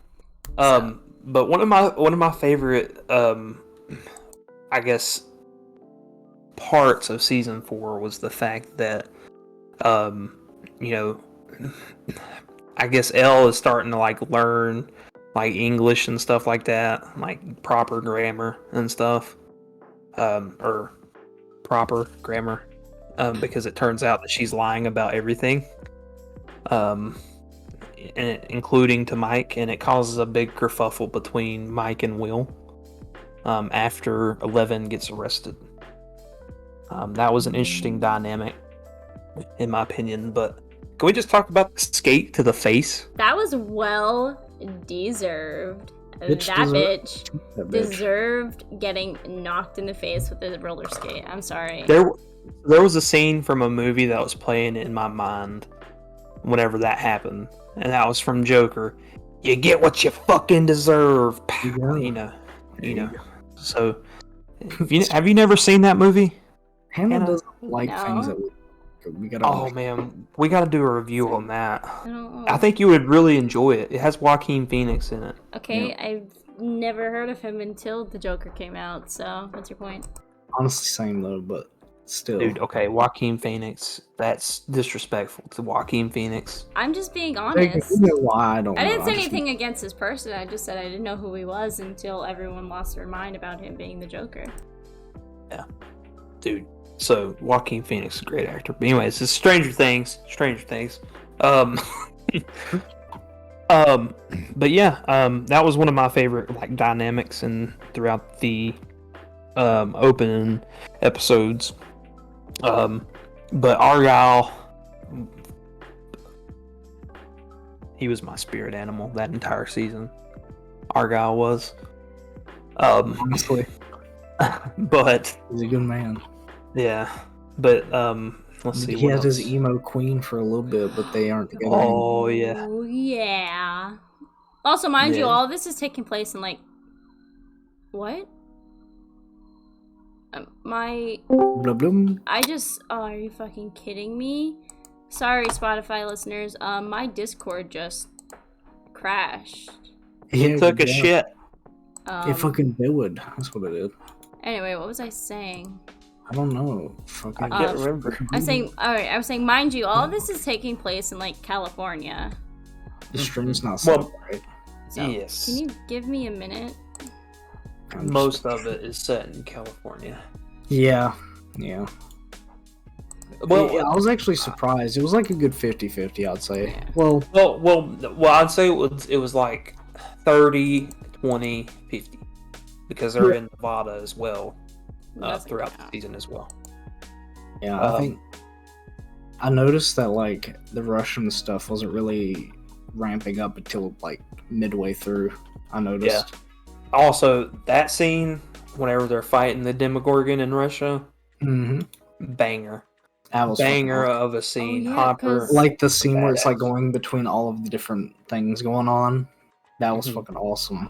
But one of my favorite I guess parts of season 4 was the fact that I guess Elle is starting to like learn like English and stuff like that, like proper grammar and stuff. Or proper grammar. Because it turns out that she's lying about everything, including to Mike, and it causes a big kerfuffle between Mike and Will after 11 gets arrested. That was an interesting dynamic, in my opinion, but can we just talk about the skate to the face? that was well deserved. Bitch That deserved- bitch That bitch. deserved getting knocked in the face with a roller skate. I'm sorry. There was a scene from a movie that was playing in my mind whenever that happened, and that was from Joker. You get what you fucking deserve. Yeah. You know. So, have you never seen that movie? Hannah Hannah? doesn't like No. things that we gotta. Oh man, we got to do a review on that. I don't know. I think you would really enjoy it. It has Joaquin Phoenix in it. Okay, I've never heard of him until the Joker came out, so what's your point? Honestly, same though, but still. Dude, okay, Joaquin Phoenix. That's disrespectful to Joaquin Phoenix. I'm just being You honest. know why I don't. I know. didn't say just- anything against his person, I just said I didn't know who he was until everyone lost their mind about him being the Joker. Dude. So Joaquin Phoenix is a great actor. But anyways, it's Stranger Things. But yeah, that was one of my favorite like dynamics and throughout the opening episodes. But Argyle, he was my spirit animal that entire season. Argyle was. Honestly, But he's a good man. yeah, but let's see. He what had his else. emo queen for a little bit, but they aren't together. Oh yeah. Oh, yeah. Also, mind you, Yeah. all this is taking place in like... What? Blah, blah. I just... Oh, are you fucking kidding me? Sorry, Spotify listeners. My Discord just crashed. Yeah, Took a yeah. shit. It fucking did. That's what it did. Anyway, what was I saying? I don't know. Fucking. I can't remember. I was saying, alright, I was saying, mind you, all of this is taking place in like California. The stream's not Well, set right. So, Yes. Can you give me a minute? I'm Most of it is set in California. Yeah. Yeah. Well, Yeah, I was actually surprised. It was like a good 50-50, I'd say. Yeah. Well, I'd say it was like 30, 20, 50 because they're in Nevada as well Doesn't throughout count. the season as well. yeah, I think I noticed that like the Russian stuff wasn't really ramping up until like midway through. I noticed. Also, that scene whenever they're fighting the Demogorgon in Russia, Mm-hmm. banger, That was banger fucking awesome. of a scene. yeah, Hopper, 'cause- Like the scene where it's like Badass. going between all of the different things going on. That was Mhm. fucking awesome.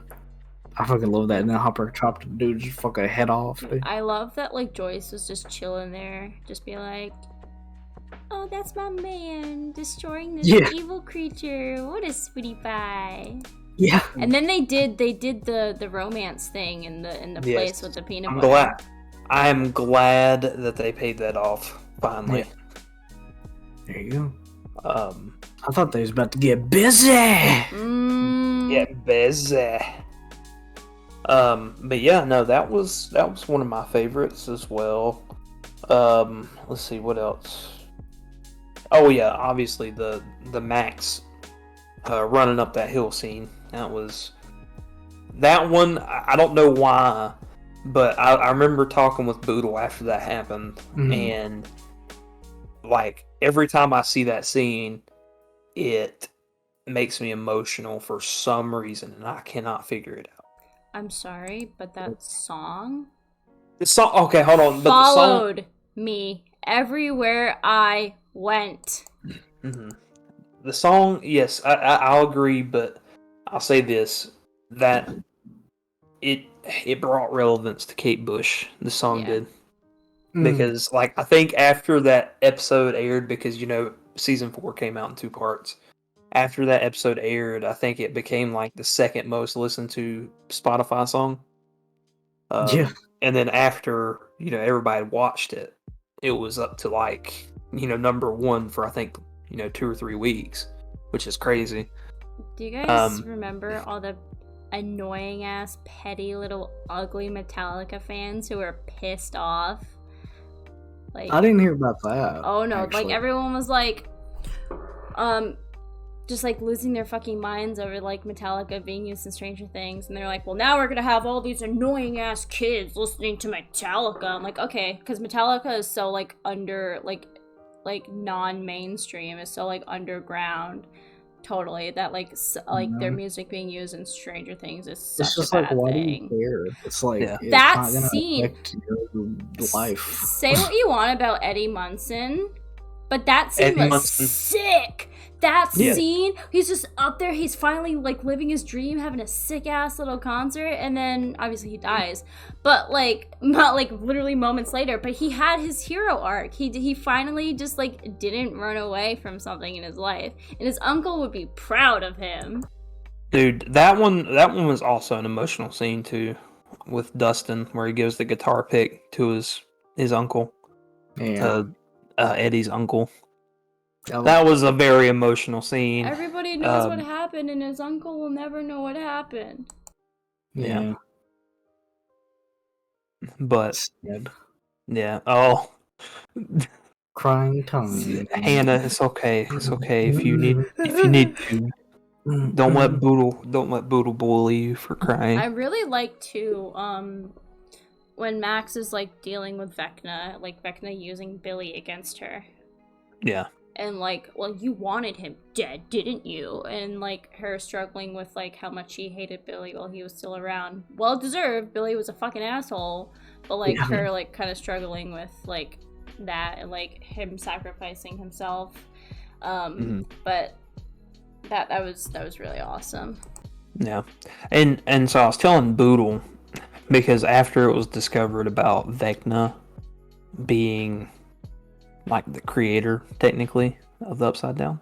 I fucking love that. And then Hopper chopped the dude's fucking head off. Dude. I love that like Joyce was just chilling there, just be like, "Oh, that's my man destroying this Yeah. evil creature. What a sweetie pie." Yeah. And then they did the romance thing in the Yes. place with the peanut I'm butter. glad. I'm glad that they paid that off finally. There you go. Um, I thought they was about to get busy. Mm, get busy. But yeah, no, that was one of my favorites as well. Let's see what else. Oh yeah, obviously the Max running up that hill scene. That one. I don't know why, but I remember talking with Boodle after that happened, and like every time I see that scene, it makes me emotional for some reason, and I cannot figure it out. I'm sorry, but that song The song, okay, hold on. But followed me everywhere I went. the song, yes, I'll agree, but I'll say this: that it brought relevance to Kate Bush. The song Yeah. did. Mm. Because like I think after that episode aired, because season 4 came out in 2 parts. After that episode aired, I think it became like the second most listened to Spotify song. Yeah. And then after everybody watched it, it was up to like number 1 for I think 2 or 3 weeks, which is crazy. Do you guys remember all the annoying ass, petty little ugly Metallica fans who were pissed off? Like, I didn't hear about that. oh no, like actually. everyone was like, just like losing their fucking minds over like Metallica being used in Stranger Things, and they're like, well, now we're gonna have all these annoying ass kids listening to Metallica. I'm like, okay, because Metallica is so like under like non-mainstream, is so like underground. Totally, that like their music being used in Stranger Things is such It's just a like, bad why thing. do you care? It's like Yeah. it's That not gonna scene- affect your life. Say what you want about Eddie Munson, but that scene Eddie was Munson. sick. That Yeah. scene, he's just up there, he's finally like living his dream, having a sick ass little concert, and then obviously he dies. But like not like literally moments later, but he had his hero arc. He finally just like didn't run away from something in his life. And his uncle would be proud of him. Dude, that one was also an emotional scene too, with Dustin, where he gives the guitar pick to his uncle, Yeah. Eddie's uncle. That was- That was a very emotional scene. Everybody knows what Um, happened, and his uncle will never know what happened. yeah. But Sad. yeah, oh, Crying tongue. Hannah, it's okay. It's okay if you need to. Don't let Boodle bully you for crying. I really like to when Max is like dealing with Vecna, like Vecna using Billy against her. Yeah. And like, well, you wanted him dead, didn't you? And like her struggling with like how much she hated Billy while he was still around. Well deserved. Billy was a fucking asshole. But like her like kind of struggling with like that and like him sacrificing himself. But that was really awesome. Yeah. And so I was telling Boodle, because after it was discovered about Vecna being like the creator technically of the Upside Down.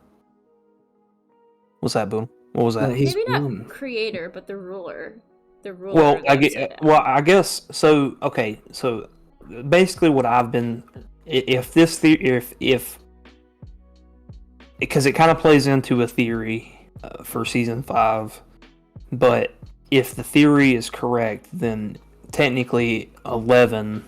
What's that, Boodle? What was that? He's Maybe not one. creator, but the ruler. The ruler. Well, of the Upside Down. I guess so. Okay, so basically, what I've been, if because it kind of plays into a theory for season 5, but if the theory is correct, then technically 11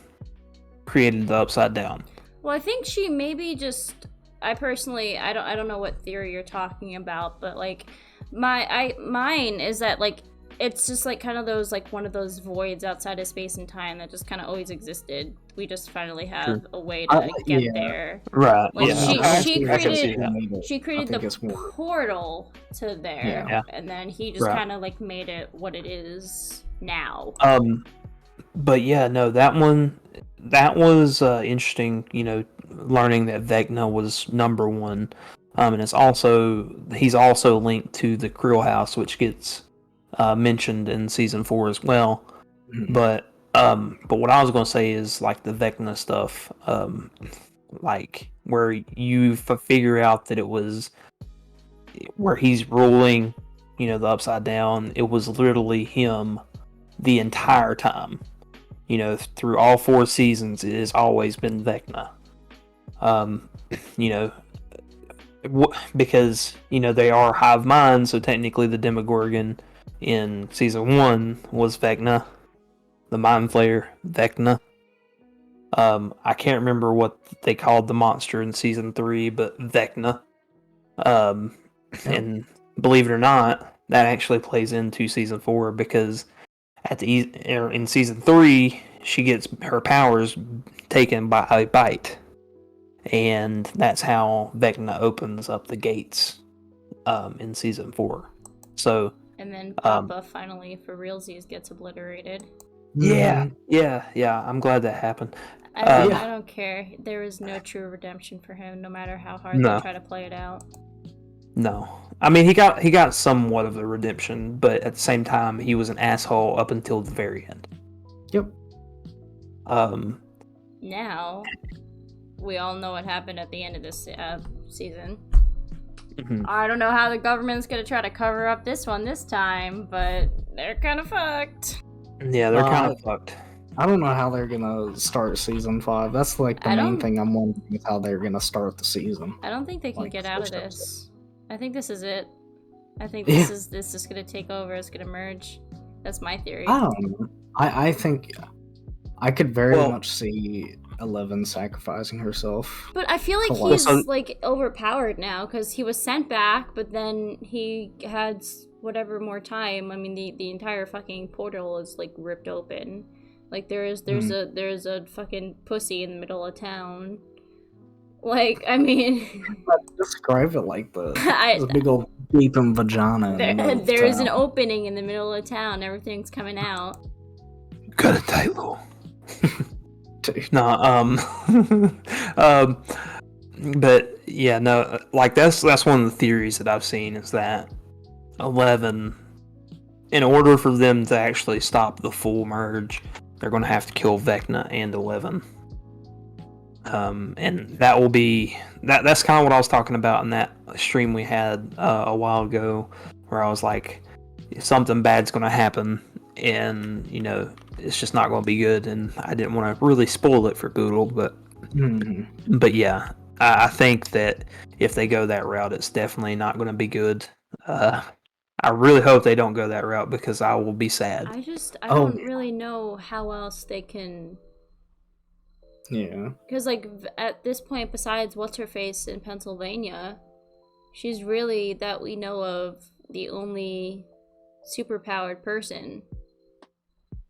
created the Upside Down. Well, I think she maybe just. I personally, I don't know what theory you're talking about, but like, mine is that like it's just like kind of those like one of those voids outside of space and time that just kind of always existed. We just finally have a way to get there. Right. Like yeah. she I can see created that. she created the portal to there, Yeah. and then he just Right. kind of like made it what it is now. But yeah, no, that was interesting. You know, learning that Vecna was number one, and he's also linked to the Krill House, which gets mentioned in season 4 as well. Mhm. But what I was gonna say is like the Vecna stuff, like where you figure out that it was where he's ruling, you know, the Upside Down. It was literally him the entire time. You know, through all 4 seasons, it has always been Vecna. You know, because you know they are hive minds, so technically the Demogorgon in season 1 was Vecna, the Mind Flayer Vecna. I can't remember what they called the monster in season 3, but Vecna. And believe it or not, that actually plays into season 4 because in season 3 she gets her powers taken by a bite, and that's how Vecna opens up the gates in season 4. So. And then Papa finally, for realsies, gets obliterated. Yeah. I'm glad that happened. I don't care. There is no true redemption for him, no matter how hard they try to play it out. No, I mean he got somewhat of a redemption, but at the same time he was an asshole up until the very end. Yep. Now, we all know what happened at the end of this season. Mm-hmm. I don't know how the government's gonna try to cover up this one this time, but they're kind of fucked. Yeah, they're kind of fucked. I don't know how they're gonna start season 5. That's like the main thing I'm wondering is how they're gonna start the season. I don't think they can Like, get out of first this. I think this is it. I think this is gonna take over. It's gonna merge. That's my theory. I don't know. I think I could very much see Eleven sacrificing herself. But I feel like he's like overpowered now because he was sent back, but then he had whatever more time. I mean, the entire fucking portal is like ripped open. Like there's a fucking pussy in the middle of town. Like, I mean, describe it like this big old gaping vagina. There's an opening in the middle of town. Everything's coming out. Got a tight little. But yeah, no, like that's one of the theories that I've seen is that 11, in order for them to actually stop the full merge, they're going to have to kill Vecna and 11. And that will be that's kind of what I was talking about in that stream we had a while ago, where I was like, something bad's going to happen, and you know it's just not going to be good. And I didn't want to really spoil it for Boodle, but yeah, I think that if they go that route, it's definitely not going to be good. I really hope they don't go that route because I will be sad. I don't really know how else they can. Yeah. Because, like, at this point, besides What's-Her-Face in Pennsylvania, she's really, that we know of, the only superpowered person.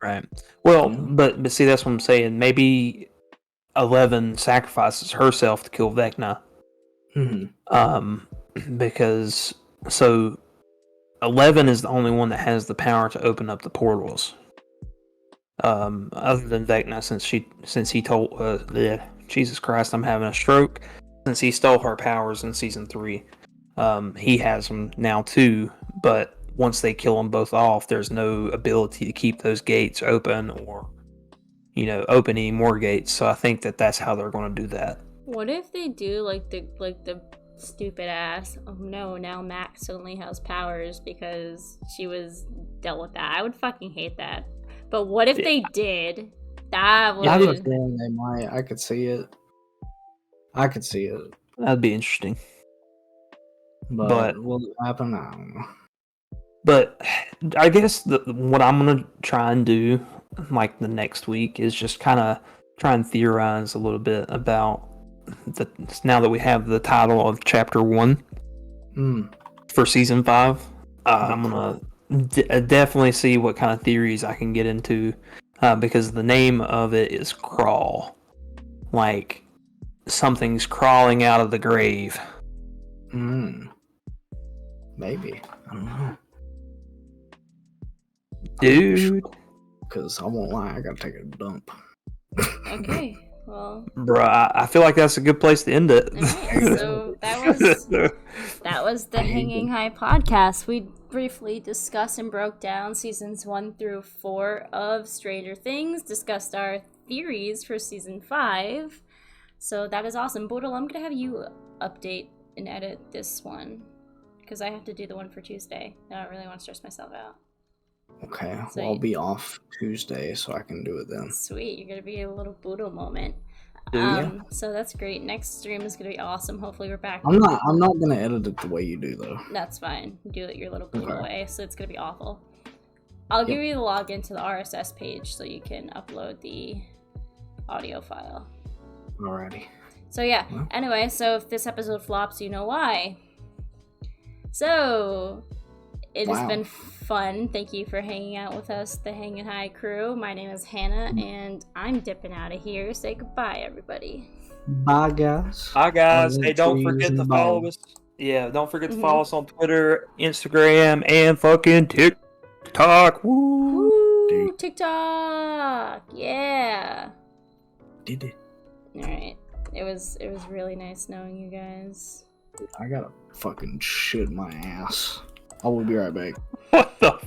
Right. Well, but see, that's what I'm saying. Maybe 11 sacrifices herself to kill Vecna. Because, so, 11 is the only one that has the power to open up the portals. Other than Vecna, since he told Jesus Christ, I'm having a stroke. Since he stole her powers in season 3, he has them now too. But once they kill them both off, there's no ability to keep those gates open or, you know, open any more gates. So I think that's how they're going to do that. What if they do like the stupid ass? Oh no! Now Max suddenly has powers because she was dealt with that. I would fucking hate that. But what if they did? That would. I have a feeling they might. I could see it. That'd be interesting. But will it happen? I don't know. But I guess what I'm gonna try and do, like the next week, is just kind of try and theorize a little bit about now that we have the title of Chapter 1 for Season 5, I'm gonna definitely see what kind of theories I can get into, because the name of it is Crawl, like something's crawling out of the grave. Maybe. I don't know. Dude. Because I won't lie, I gotta take a dump. Okay, well. Bruh, I feel like that's a good place to end it. Alright, so that was the Hanging High podcast. We briefly discussed and broke down seasons 1 through 4 of Stranger Things, discussed our theories for season 5. So that is awesome. Boodle, I'm gonna have you update and edit this one, because I have to do the one for Tuesday. I don't really want to stress myself out. Okay, So well, I'll be off Tuesday, so I can do it then. Sweet, you're gonna be a little Boodle moment. Yeah. So that's great. Next stream is gonna be awesome. Hopefully we're back. I'm not gonna edit it the way you do though. That's fine. Do it your little Boodle Okay. way, so it's gonna be awful. I'll give you the login to the RSS page so you can upload the audio file. Alrighty. So yeah, Well. anyway, so if this episode flops, you know why. So, it has Wow. been fun. Thank you for hanging out with us, the Hanging High crew. My name is Hannah, and I'm dipping out of here. Say goodbye, everybody. Bye, guys. Hi guys. All Hey, don't trees forget to and follow bones. us. Yeah, don't forget to Mhm. follow us on Twitter, Instagram, and fucking TikTok. Woo! Woo! Dude. TikTok! Yeah! Did it? Alright. It was really nice knowing you guys. I gotta fucking shit my ass. I will be right back. What the